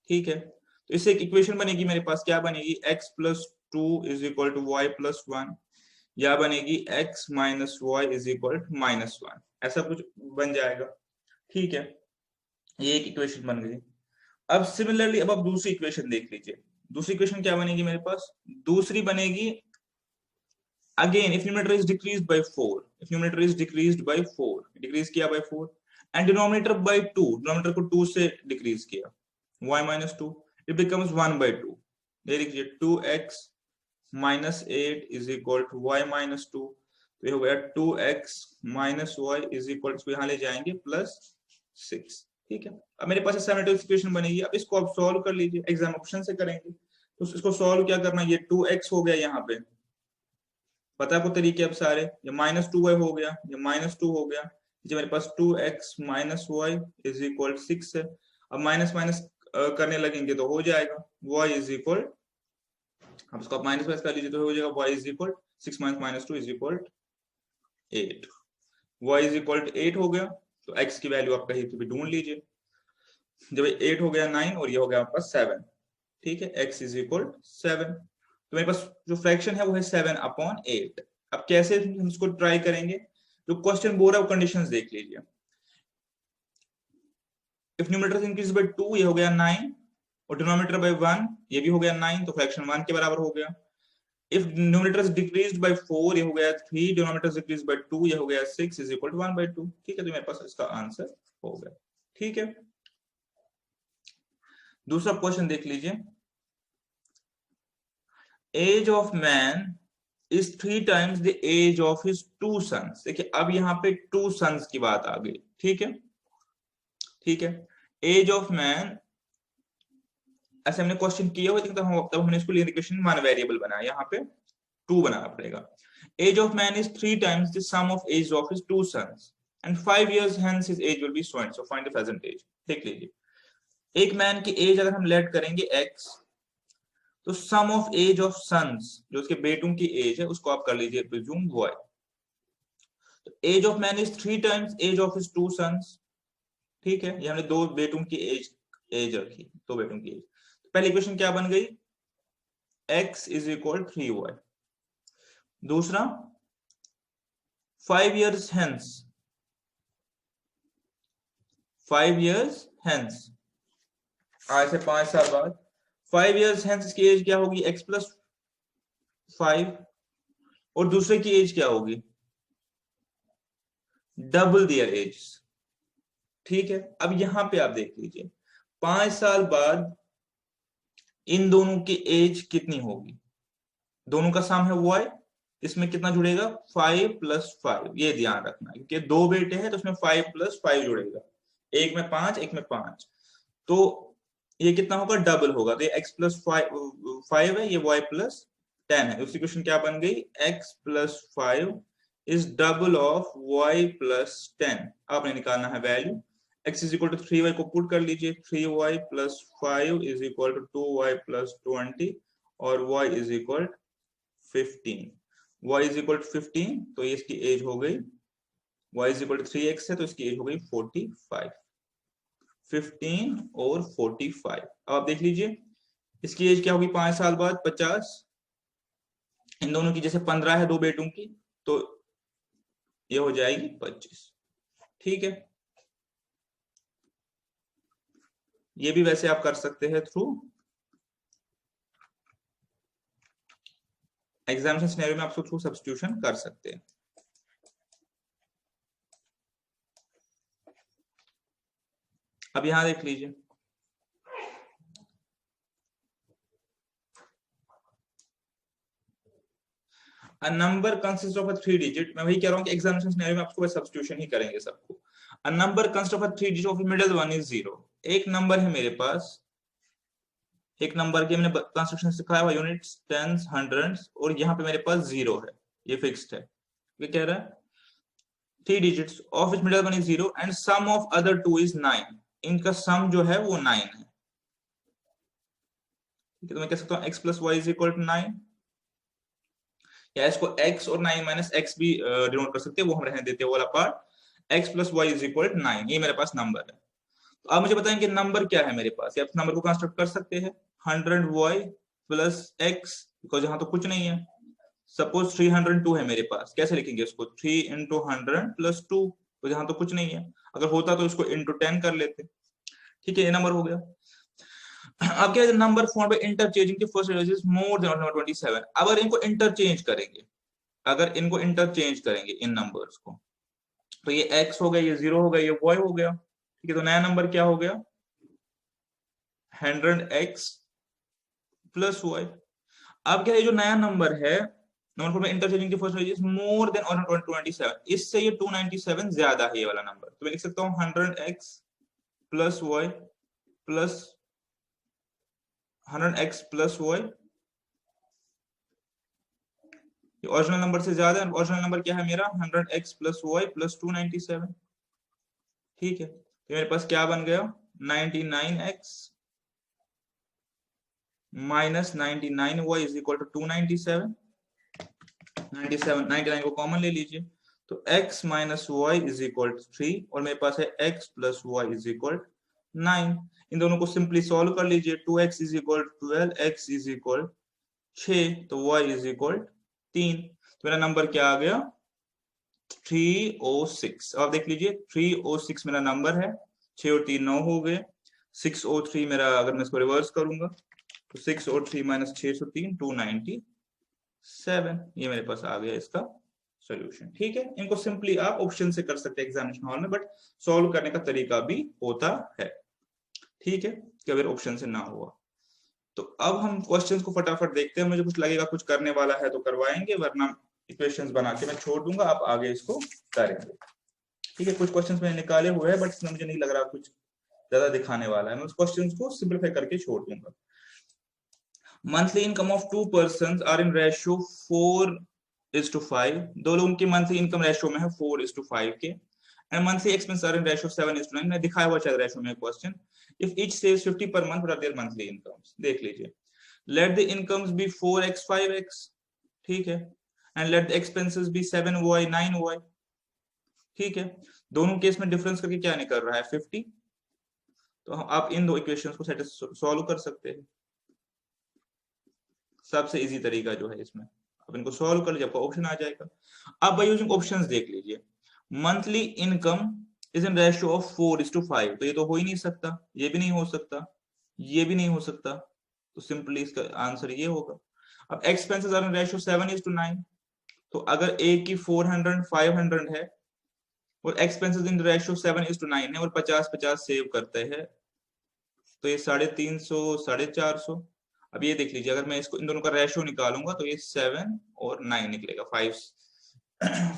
ठीक है, तो इससे एक इक्वेशन बनेगी मेरे पास, क्या बनेगी, x plus 2 is equal to y plus 1, या बनेगी x minus y is equal to minus 1, ऐसा कुछ बन जाएगा। ठीक है, ये एक इक्वेशन बन गई। अब सिमिलरली अब आप दूसरी इक्वेशन देख लीजिए। दूसरी इक्वेशन क्या बनेगी मेरे पास, दूसरी बनेगी again if numerator is decreased by 4, if numerator is decreased by 4, decrease किया by 4 and denominator by 2, denominator को 2 से डिक्रीज किया, y minus 2, it becomes 1/2। ये लिखिए 2x minus 8 is equal to y minus 2, तो ये हो गया 2x minus y is equal to, यहाँ ले जाएंगे प्लस 6। ठीक है, अब मेरे पास सिमेट्रिक इक्वेशन बनेगी। अब इसको आप सॉल्व कर लीजिए, एग्जाम ऑप्शन से करेंगे तो इसको सॉल्व क्या करना है, ये 2x हो गया, यहाँ पे पता है आपको तरीके, अब सारे, ये -2y हो गया, ये -2 हो गया, जो मेरे पास 2x minus y is equal 6 है। अब माइनस माइनस करने लगेंगे तो हो जाएगा y इज इक्वल, अब इसको आप माइनस कर लीजिए तो हो जाएगा y is equal 6 minus -2 is equal 8। y is equal 8 हो गया, तो x की वैल्यू आप कहीं भी ढूंढ लीजिए। जब 8 हो गया 9 और ये हो गया आपका 7। ठीक है, x इज इक्वल 7, तो मेरे पास जो फ्रैक्शन है वो है 7/8। अब कैसे हम इसको ट्राई करेंगे, जो क्वेश्चन बोल रहा है वो कंडीशंस देख लीजिए। इफ न्यूमरेटर इंक्रीज बाय 2, ये हो गया 9, और डिनोमिनेटर बाय 1, ये भी हो गया 9, तो फ्रैक्शन 1 के बराबर हो गया। If numerator is decreased bye 4, ये हो गया 3, डिनोमिनेटर इज डिक्रीज्ड बाय 2, ये हो गया 6 इज इक्वल टू 1/2। ठीक है, तो मेरे पास इसका आंसर हो गया। ठीक है, दूसरा क्वेश्चन देख लीजिए। Age of man is 3 times the age of his 2 sons। देखिए अब यहाँ पे 2 sons की बात आ गई, ठीक है, ठीक है। एज ऑफ मैन ऐसे हमने क्वेश्चन किया हुआ, तब हमने इसको लिनियर इक्वेशन 1 वेरिएबल बनाया, यहाँ पे 2 बनाना पड़ेगा। Age of man is 3 times the sum of age of his 2 sons and 5 years hence his age will be so and so, find the present age। देख लीजिए, एक मैन की एज अगर हम लेट करेंगे x, तो सम ऑफ एज ऑफ सन्स, जो उसके बेटों की एज है, उसको आप कर लीजिए प्रिज्यूम y। तो age of man is 3 times age of his 2 sons, ठीक है। ये हमने दो बेटों की एज रखी, दो बेटों की एज। तो पहली इक्वेशन क्या बन गई, x इज इक्वल 3y। दूसरा 5 years hence, 5 years hence, आज से 5 साल बाद 5 years hence इसकी एज क्या होगी, x प्लस 5, और दूसरे की एज क्या होगी, डबल देयर एज, ठीक है। अब यहां पे आप देख लीजिए 5 साल बाद इन दोनों की एज कितनी होगी, दोनों का सम है y, इसमें कितना जुड़ेगा 5 + 5, ये ध्यान रखना क्योंकि दो बेटे हैं तो उसमें 5 + 5 जुड़ेगा, एक में 5 एक में 5, तो ये कितना होगा, डबल होगा। तो ये x + 5 है, ये y + 10 है। दूसरी क्वेश्चन क्या बन गई, x + 5 is double of y + 10। आपने निकालना है value, x is equal to 3y को पुट कर लीजिए, 3y + 5 is equal to 2y + 20 और y is equal 15। y is equal to 15, तो ये इसकी एज हो गई, y is equal to 3x है तो इसकी एज हो गई 45। 15 और 45। अब आप देख लीजिए इसकी एज क्या होगी 5 साल बाद, 50। इन दोनों की जैसे 15 है दो बेटों की, तो ये हो जाएगी 25, ठीक है। ये भी वैसे आप कर सकते हैं थ्रू एग्जामिनेशन सिनेरियो में, आप थ्रू सब्स्टिट्यूशन कर सकते हैं। अब यहां देख लीजिए, A number consists of a 3 digit, मैं वही कह रहा हूं कि एग्जामिनेशन सिनेरियो में आपको सब्स्टिट्यूशन ही करेंगे सबको। A number consists of a 3 digit of the middle one is 0। एक नंबर है मेरे पास, एक नंबर के मैंने कंस्ट्रक्शन सिखाया हुआ, यूनिट्स, टेंस, हंड्रेड्स, और यहाँ पे मेरे पास 0 है, ये फिक्स्ड है। ये कह रहा है 3 digits of which middle one is 0 and sum of other two is 9। इनका सम जो है वो 9 है, तो मैं कह सकता हूँ x + y is equal to 9, या इसको x और 9 - x भी डिनोट कर सकते हैं, वो हम रहने देते हैं वाला part. x + y is equal to 9, ये मेरे पास नंबर है। तो आप मुझे बताएं कि नंबर क्या है मेरे पास, या नंबर को कंस्ट्रक्ट कर सकते हैं 100y + x, बिकॉज यहाँ तो कुछ नहीं है। सपोज 302 है मेरे पास, कैसे लिखेंगे इसको, 3 × 100 + 2, तो यहाँ तो कुछ नहीं है, अगर होता तो इसको × 10 कर लेते, ठीक है, ये नंबर हो गया। अब क्या है, number form by interchanging the first digit more than 27। अगर इनको इंटरचेंज करेंगे, अगर इनको इंटरचेंज करेंगे इन नंबर्स को, तो ये x हो गया, ये 0 हो गया, ये y हो गया, ठीक है। तो नया नंबर क्या हो गया, 100x + y। अब क्या है, जो नया नंबर है, नंबर में interchanging the first digit more than 27, इससे ये 297 ज्यादा है ये वाला नंबर, तो मैं लिख सकता हूं 100x + y plus 100x + y, ये ओरिजिनल नंबर से ज्यादा है। ओरिजिनल नंबर क्या है मेरा, 100x + y + 297, ठीक है। तो मेरे पास क्या बन गया, 99x - 99y is equal to 297। 99 को कॉमन ले लीजिए, तो x - y is equal to 3, और मेरे पास है x + y इज इक्वल 9। इन दोनों को सिंपली सॉल्व कर लीजिए, 2x is equal 12, x is equal 6, तो y इज इक्वल 3। तो मेरा नंबर क्या आ गया, 306। आप देख लीजिए 306 मेरा नंबर है, 6 और 3 9 हो गए, 603 मेरा, अगर मैं इसको रिवर्स करूंगा तो 6 और 3 - 603 297, ये मेरे पास आ गया इसका सॉल्यूशन, ठीक है। इनको सिंपली आप ऑप्शन से कर सकते हैं एग्जामिनेशन हॉल में, बट सॉल्व करने का तरीका भी होता है, ठीक है, कि अगर ऑप्शन से ना हुआ तो अब हम क्वेश्चंस को फटाफट देखते हैं, मुझे कुछ लगेगा कुछ करने वाला है तो करवाएंगे, वरना इक्वेशंस बना के मैं छोड़ दूंगा, आप आगे इसको करेंगे। ठीक है, कुछ क्वेश्चंस मैंने निकाले हुए हैं, बट इसमें मुझे नहीं लग रहा कुछ ज्यादा दिखाने वाला है, मैं उस क्वेश्चंस को सिंपलीफाई करके छोड़ दूंगा। Monthly income of 2 persons are in ratio 4:5। दो लोगों की मंथली इनकम रेशियो में है 4:5 के, and monthly expense are in ratio 7:9। मैंने दिखाया हुआ शायद रेशियो में question. If each saves 50 per month, what are their monthly incomes? देख लीजिए। Let the incomes B 4x 5x, ठीक है, and let the expenses be 7y 9y, ठीक है। दोनों केस में डिफरेंस करके क्या निकल रहा है? 50। तो आप इन दो इक्वेशंस को सॉल्व कर सकते हैं। सबसे इजी तरीका जो है इसमें, आप इनको सॉल्व कर लीजिए, आपका ऑप्शन आ जाएगा। अब बाय यूजिंग ऑप्शंस देख लीजिए। Monthly income is in ratio of 4:5, तो ये तो हो ही नहीं सकता, ये भी नहीं हो सकता, ये भी नहीं हो सकता, तो सिंपली इसका आंसर ये होगा। अब एक्सपेंसेस आर इन रेशियो 7:9, तो अगर ए की 400 500 है और एक्सपेंसेस इन रेशियो 7:9 है और 50-50 सेव करते हैं, तो ये 350 450। अब ये देख लीजिए, अगर मैं इसको इन दोनों का रेशियो निकालूंगा तो ये 7 और 9 निकलेगा, 5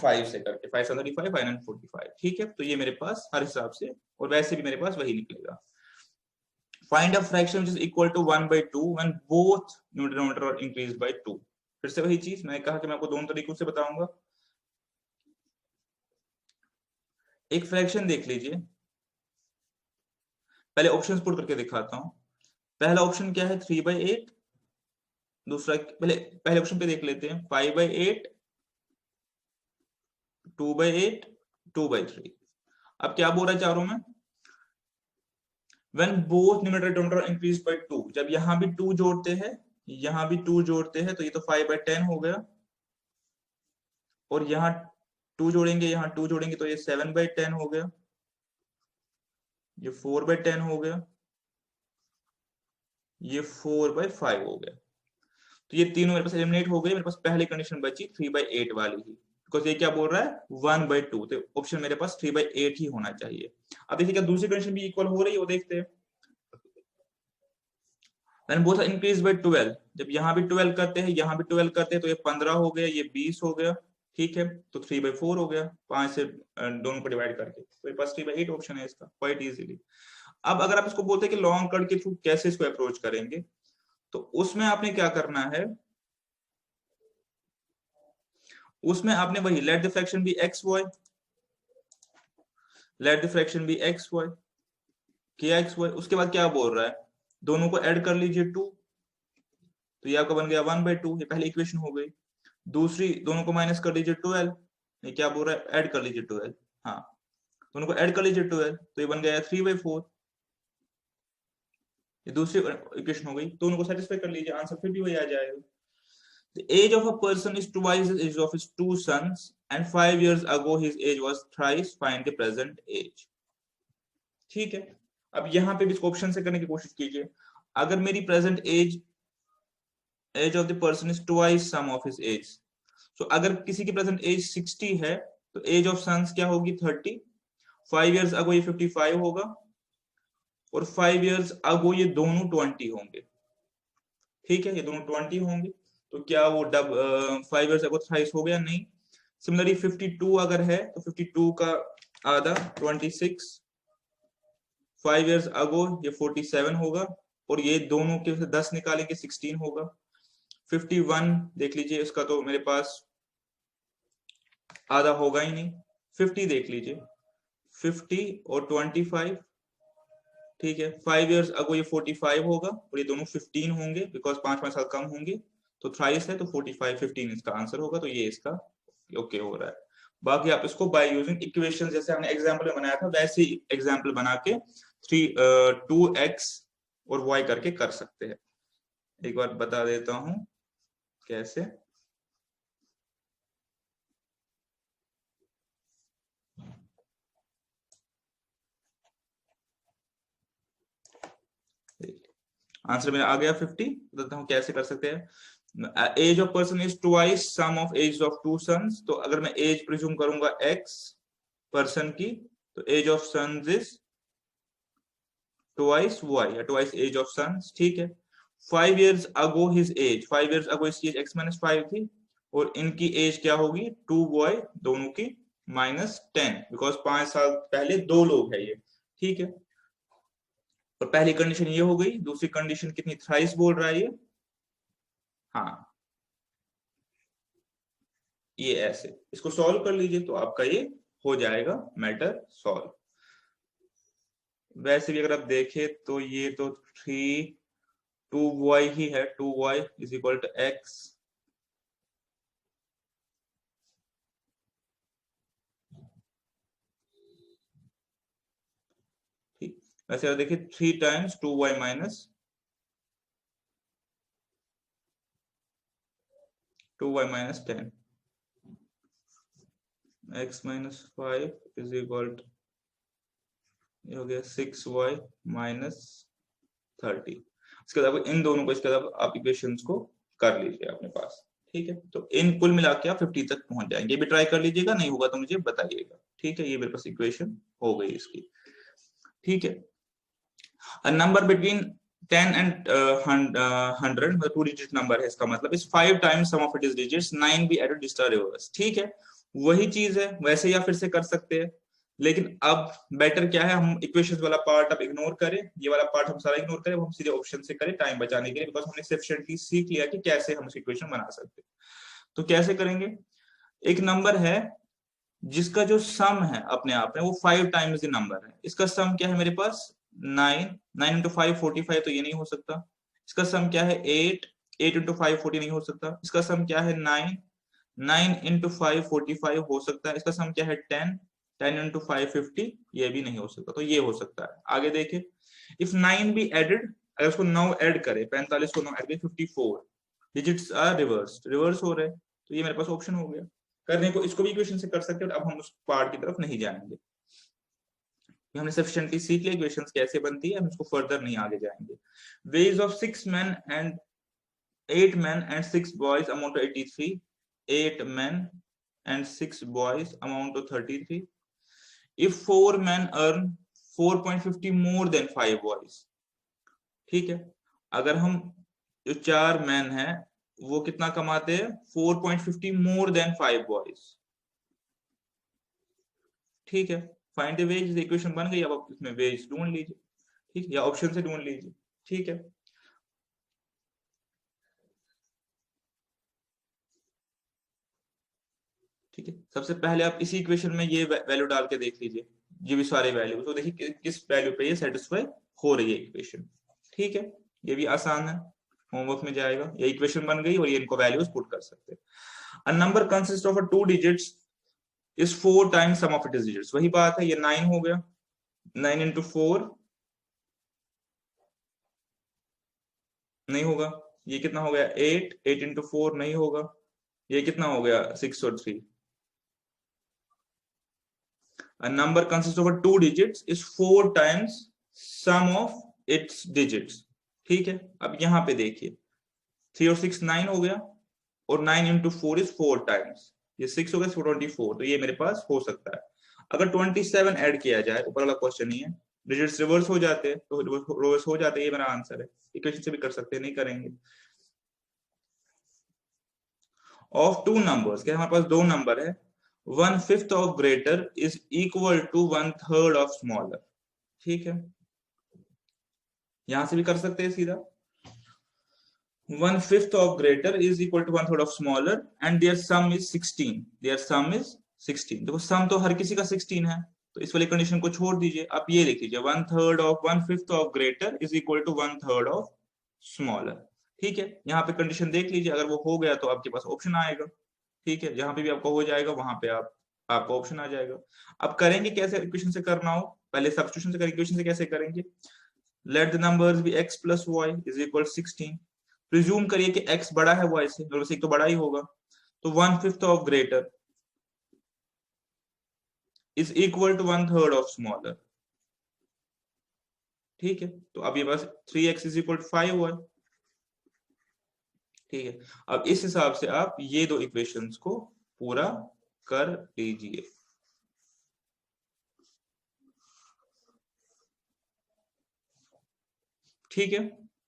5 से करके 535 545, ठीक है। तो ये मेरे पास हर हिसाब से, और वैसे भी मेरे पास वही निकलेगा। Find a fraction which is equal to 1/2 when both numerator are increased by 2। फिर से वही चीज मैंने कहा कि मैं आपको दोनों तरीकों से बताऊंगा। एक फ्रैक्शन देख लीजिए, पहले ऑप्शंस पुट करके दिखाता हूं। पहला ऑप्शन क्या है? 3/8। दूसरा, पहले पहले ऑप्शन पे देख लेते हैं, 5/8 2/8 2/3। अब क्या बोल रहा है चारों में? When both numerator and denominator increased by 2, जब यहां भी 2 जोड़ते हैं, यहां भी 2 जोड़ते हैं, तो ये तो 5/10 हो गया, और यहां 2 जोड़ेंगे, यहां 2 जोड़ेंगे, तो ये 7/10 हो गया, ये 4/10 हो गया, ये 4/5 हो गया। तो ये तीनों मेरे पास एलिमिनेट हो गए, मेरे पास पहली कंडीशन बची 3/8 वाली ही, बिकॉज ये क्या बोल रहा है? 1/2, तो ऑप्शन मेरे पास 3/8 ही होना चाहिए। अब देखिए क्या दूसरी कंडीशन भी इक्वल हो रही है, वो देखते हैं। When both are increased by 12, जब यहाँ भी 12 करते हैं, यहाँ भी 12 करते हैं, तो ये 15 हो गया, ये 20 हो गया, ठीक है। तो 3/4 हो गया, 5 से दोनों को डिवाइड करके, तो मेरे पास 3/8 ऑप्शन है इसका, क्वाइट इजीली। अब अगर आप इसको बोलते हैं कि लॉन्ग कट के थ्रू कैसे इसको अप्रोच करेंगे, तो उसमें आपने क्या करना है? उसमें आपने वही let the fraction be xy, let the fraction be xy किया, xy। उसके बाद क्या बोल रहा है? दोनों को ऐड कर लीजिए 2, तो ये आपका बन गया 1/2, ये पहली इक्वेशन हो गई। दूसरी, दोनों को माइनस कर लीजिए 12, ये क्या बोल रहा है? ऐड कर लीजिए 12, हाँ, दोनों को ऐड कर लीजिए 12, तो ये बन गया 3/4। ये दूसरी इक्वेशन हो गई, दोनों को सेटिस्फाई कर लीजिए, आंसर फिर भी वही आ जाएगा। The age of a person is twice the age of his 2 sons, and 5 years ago his age was thrice. Find the present age. ठीक है, अब यहाँ पे भी इसको ऑप्शन से करने की कोशिश कीजिए। अगर मेरी present age of the person is twice sum of his age, so अगर किसी की प्रेजेंट एज 60 है, तो एज ऑफ सन्स क्या होगी? 30। 5 इयर्स अगो ये 55 होगा, और 5 इयर्स अगो ये दोनों 20 होंगे, ठीक है, ये दोनों 20 होंगे। तो क्या वो 5 इयर्स अगो थ्राइस हो गया? नहीं। सिमिलरली 52 अगर है, तो 52 का आधा 26, 5 इयर्स अगो ये 47 होगा, और ये दोनों के 10 निकालेंगे 16 होगा। 51 देख लीजिए, इसका तो मेरे पास आधा होगा ही नहीं। 50 देख लीजिए, 50 और 25, ठीक है। 5 इयर्स अगो ये 45 होगा, और ये दोनों 15 होंगे, बिकॉज 5-5 साल कम होंगे, तो थ्राइस है, तो 45 15 इसका आंसर होगा, तो ये इसका ओके हो रहा है। बाकी आप इसको बाय यूजिंग इक्वेशन, जैसे हमने एग्जांपल में बनाया था वैसे ही एग्जांपल बना के 2x और y करके कर सकते हैं। एक बार बता देता हूं कैसे। आंसर मेरा आ गया 50। बताता हूं कैसे कर सकते हैं। Age of person is twice sum of age of 2 sons, तो अगर मैं एज प्रिज्यूम करूंगा x पर्सन की, तो age of sons is twice y या ट्वाइस एज ऑफ सन्स, ठीक है। 5 years ago his age, 5 years ago इसकी एज x माइनस 5 थी, और इनकी एज क्या होगी, 2 बॉय दोनों की -10, बिकॉज 5 साल पहले 2 लोग है ये, ठीक है। और पहली कंडीशन ये हो गई, दूसरी कंडीशन कितनी, थ्राइस बोल रहा है ये, हाँ ये ऐसे, इसको सॉल्व कर लीजिए तो आपका ये हो जाएगा मैटर सॉल्व। वैसे भी अगर आप देखें तो ये तो 2y ही है, 2y is equal to x, ठीक। वैसे अगर देखिए 3 times 2y minus 10 x minus 5 is equal to, ये हो गया 6y माइनस 30। इसके बाद इन दोनों को, इसके बाद आप इक्वेशंस को कर लीजिए अपने पास, ठीक है। तो इन कुल मिला के आप 50 तक पहुंच जाएंगे। ये भी ट्राई कर लीजिएगा, नहीं होगा तो मुझे बताइएगा, ठीक है। ये मेरे पास इक्वेशन हो गई इसकी, ठीक है। A number between 10 and 100, मतलब 2 डिजिट नंबर है, इसका मतलब इस 5 times sum of its digits, 9 भी एडेड डिस्टा रिवर्स, ठीक है। वही चीज है, वैसे या फिर से कर सकते हैं, लेकिन अब बेटर क्या है, हम इक्वेशंस वाला पार्ट अब इग्नोर करें, ये वाला पार्ट हम सारा इग्नोर करें, हम सीधे ऑप्शन से करें टाइम बचाने के लिए, बिकॉज हमने सफिशिएंटली सीख लिया कि कैसे हम इस इक्वेशन बना सकते हैं। तो कैसे करेंगे, एक नंबर है जिसका जो सम है अपने आप में वो 5 टाइम्स द नंबर है, इसका सम क्या है मेरे पास 9, 9 इंटू 5 45, तो ये नहीं हो सकता। इसका सम क्या है 8, 8 इंटू 5 40 नहीं हो सकता। इसका सम क्या है 9, 9 इंटू 5 45 हो सकता है। इसका सम क्या है 10, 10 इंटू 5 50, ये भी नहीं हो सकता। तो ये हो सकता है। आगे देखे, इफ 9 बी एडेड, अगर उसको 9 ऐड करे, 45 को 9 ऐड करे 54 डिजिट्स आर रिवर्स, रिवर्स हो रहे, तो ये मेरे पास ऑप्शन हो गया। करने को इसको भी इक्वेशन से कर सकते हैं, अब हम उस पार्ट की तरफ नहीं जाएंगे, हमने सफिशिएंटली सीख लिया इक्वेशंस कैसे बनती है, हम इसको फर्दर नहीं आगे जाएंगे। Ways of 6 men and 8 men and 6 boys amount to 83, 8 men and 6 boys amount to 33, if 4 men earn 4.50 more than 5 boys, ठीक है। अगर हम जो 4 मैन हैं वो कितना कमाते हैं, 4.50 मोर देन 5 बॉयज, ठीक है। फाइंड द वेज, इक्वेशन बन गई, अब आप इसमें वेज ढूंढ लीजिए, ठीक, या ऑप्शन से ढूंढ लीजिए, ठीक है। ठीक है, सबसे पहले आप इसी इक्वेशन में ये वैल्यू डाल के देख लीजिए, ये भी सारे वैल्यू, तो देखिए किस वैल्यू पे ये सेटिस्फाई हो रही है इक्वेशन, ठीक है। ये भी आसान है, होमवर्क में जाएगा, ये इक्वेशन बन गई और ये इनको वैल्यूज पुट कर सकते हैं। A number consist of 2 digits is 4 times sum of its digits, वही बात है, ये 9 हो गया, 9 इंटू 4 नहीं होगा, ये कितना हो गया 8, 8 इंटू 4 नहीं होगा, ये कितना हो गया 6 और 3। A number consists of 2 digits is 4 times sum of its digits, ठीक है। अब यहाँ पे देखिए 3 और 6 9 हो गया, और 9 इंटू 4 इज 4 टाइम्स, ये 6 हो गया 24, तो ये मेरे पास हो सकता है। अगर 27 ऐड किया जाए, ऊपर वाला क्वेश्चन नहीं है, डिजिट्स रिवर्स हो जाते हैं, तो रिवर्स हो जाते हैं, ये मेरा आंसर है। इक्वेशन से भी कर सकते हैं, नहीं करेंगे। ऑफ 2 नंबर्स, क्या हमारे पास 2 नंबर है, 1/5 of greater is equal to 1/3 of smaller, ठीक है। यहां से भी कर सकते हैं सीधा, 1/5 of greater is equal to 1/3 of smaller and their sum is 16, their sum is 16। देखो सम तो हर किसी का 16 है, तो इस वाली कंडीशन को छोड़ दीजिए, आप ये लिख लीजिए 1/5 of greater is equal to 1/3 of smaller, ठीक है। यहाँ पे कंडीशन देख लीजिए, अगर वो हो गया तो आपके पास ऑप्शन आएगा, ठीक है। जहां पे भी आपका हो जाएगा वहां पे आपका ऑप्शन आ जाएगा। अब करेंगे कैसे, इक्वेशन से करना हो, पहले सब्स्टिट्यूशन से करें, इक्वेशन से कैसे करेंगे, let the numbers be x plus y is equal 16, presume करिए कि x बड़ा है y से, दोनों से एक तो बड़ा ही होगा, तो 1/5 of greater is equal to 1/3 of smaller, ठीक है। तो अब ये बस 3x इज इक्वल टू 5 हुआ, ठीक है। अब इस हिसाब से आप ये दो इक्वेशंस को पूरा कर लीजिए, ठीक है।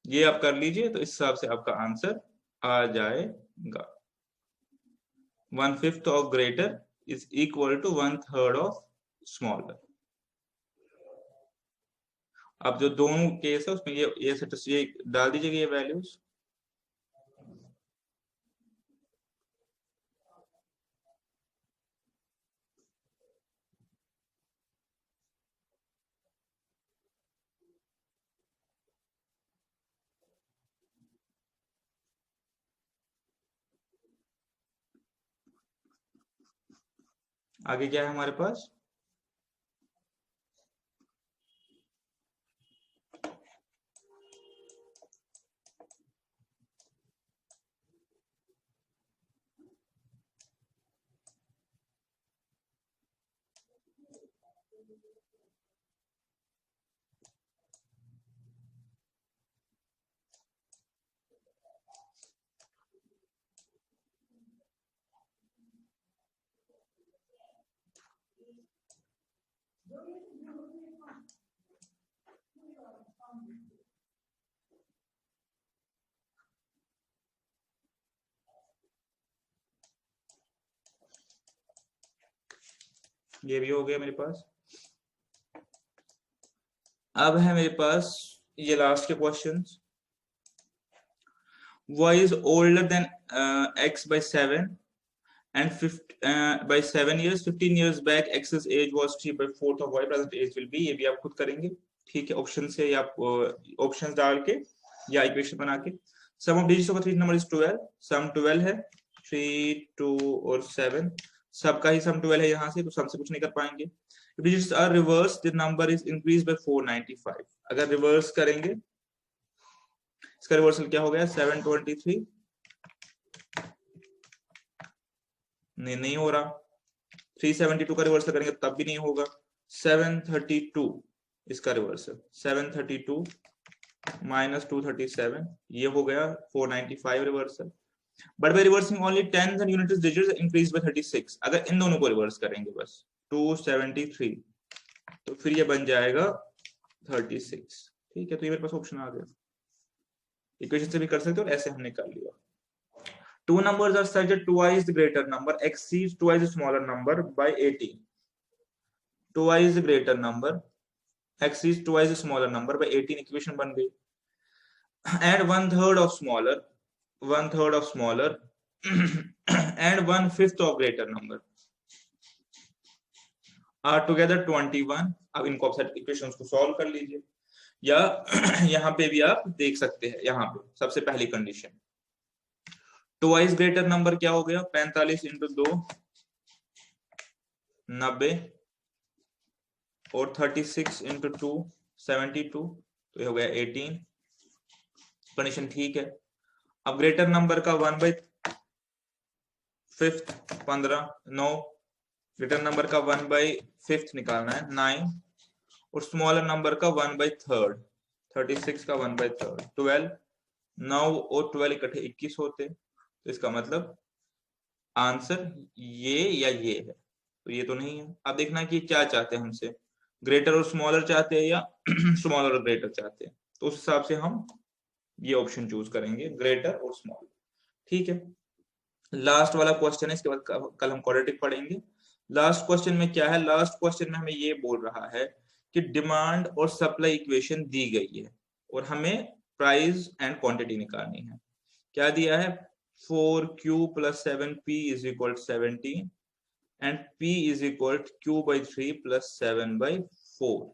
ये आप कर लीजिए तो इस हिसाब से आपका आंसर आ जाएगा। 1/5 of greater is equal to 1/3 of smaller. अब जो दोनों केस है उसमें ये डाल दीजिएगा ये वैल्यूज। आगे क्या है हमारे पास, ये भी हो गया मेरे पास। अब है मेरे पास ये लास्ट के questions. y is older than x by 7 and by 7 years, 15 years back x's age was 3/4 of y, present age will be, ये भी आप खुद करेंगे, ठीक है, ऑप्शन से या ऑप्शंस डाल के या इक्वेशन बना के। Sum of digits of 3 number is 12, sum 12 है, 3 2 और 7, सबका ही सम 12 है यहाँ से, तो सम से कुछ नहीं कर पाएंगे। If digits are reversed, the number is increased by 495। अगर रिवर्स करेंगे, इसका रिवर्सल क्या हो गया, 723, नहीं हो रहा। 372 का रिवर्सल करेंगे तब भी नहीं होगा। 732 इसका रिवर्सल, 732 माइनस 237, ये हो गया 495 reversal. But by reversing only tens and units digits increase by 36। अगर इन दोनों को रिवर्स करेंगे बस 273, तो फिर ये बन जाएगा 36, ठीक है। तो ये मेरे पास ऑप्शन आ गया, इक्वेशन से भी कर सकते हो, ऐसे हमने कर लिया। Two numbers are such that twice the greater number exceeds twice the smaller number by 18. Twice the greater number exceeds twice the smaller number by 18, equation बन गई। And 1/3 of smaller, 1/3 of smaller and 1/5 of greater number are together 21। अब इनको offset equations को solve कर लीजिए, या यहाँ पे भी आप देख सकते हैं। यहाँ पे सबसे पहली कंडीशन, ट्वाइस ग्रेटर नंबर क्या हो गया, 45 इंटू 2 90 और 36 इंटू 2 72, तो ये हो गया 18। कंडीशन ठीक है। अब ग्रेटर नंबर का 1/5 15 9, ग्रेटर नंबर का 1/5 निकालना है 9, और स्मॉलर नंबर का 1/3 36 का 1/3 12, 9 और 12 इकट्ठे 21 होते, तो इसका मतलब आंसर ये या ये है, तो ये तो नहीं है। अब देखना कि क्या चाहते हैं हमसे, ग्रेटर और स्मॉलर चाहते हैं या स्मॉलर और ग्रेटर चाहते हैं, तो उस हिसाब से हम ये ऑप्शन चूज करेंगे, ग्रेटर और स्मॉलर, ठीक है। लास्ट वाला क्वेश्चन है, इसके बाद कल हम क्वाड्रेटिक पढ़ेंगे। लास्ट क्वेश्चन में क्या है, लास्ट क्वेश्चन में हमें ये बोल रहा है कि डिमांड और सप्लाई इक्वेशन दी गई है और हमें प्राइस एंड क्वांटिटी निकालनी है। क्या दिया है, 4q + 7p = 17 and p = q/3 + 7/4,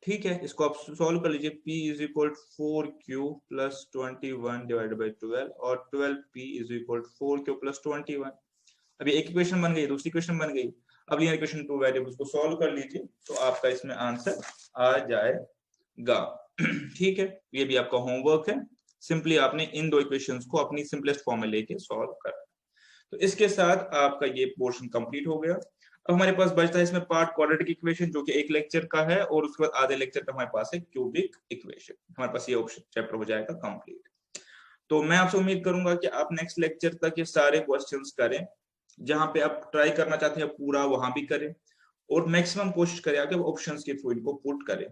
ठीक है। इसको आप सॉल्व कर लीजिए, p = 4q + 21 / 12 और 12p = 4q + 21। अभी एक इक्वेशन बन गई, दूसरी इक्वेशन बन गई। अब ये इक्वेशन टू वेरिएबल्स को सॉल्व कर लीजिए, तो आपका इसमें आंसर आ जाएगा, ठीक है। ये भी आपका होमवर्क है, सिंपली आपने इन दो इक्वेशंस को अपनी सिंपलेस्ट फॉर्म में लेके सॉल्व करना। तो इसके साथ आपका ये पोर्शन कंप्लीट हो गया। अब हमारे पास बचता है इसमें पार्ट क्वाड्रेटिक इक्वेशन, जो कि एक लेक्चर का है, और उसके बाद आधे लेक्चर का हमारे पास है क्यूबिक इक्वेशन। हमारे पास ये ऑप्शन चैप्टर हो जाएगा कंप्लीट। तो मैं आपसे उम्मीद करूंगा कि आप नेक्स्ट लेक्चर तक ये सारे क्वेश्चंस करें, जहां पे आप ट्राई करना चाहते हैं पूरा वहां भी करें, और मैक्सिमम कोशिश करें कि ऑप्शंस के थ्रू इनको पुट करें।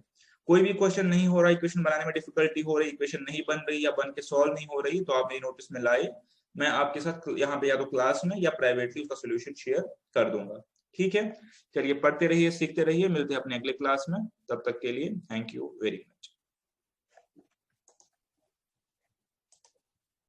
कोई भी क्वेश्चन नहीं हो रहा, इक्वेशन बनाने में डिफिकल्टी हो रही, इक्वेशन नहीं बन रही या बन के सॉल्व नहीं हो रही, तो आप मेरी नोटिस में लाए, मैं आपके साथ यहाँ पे या तो क्लास में या प्राइवेटली उसका सोल्यूशन शेयर कर दूंगा। ठीक है, चलिए पढ़ते रहिए, सीखते रहिए, मिलते हैं अपने अगले क्लास में, तब तक के लिए थैंक यू वेरी मच।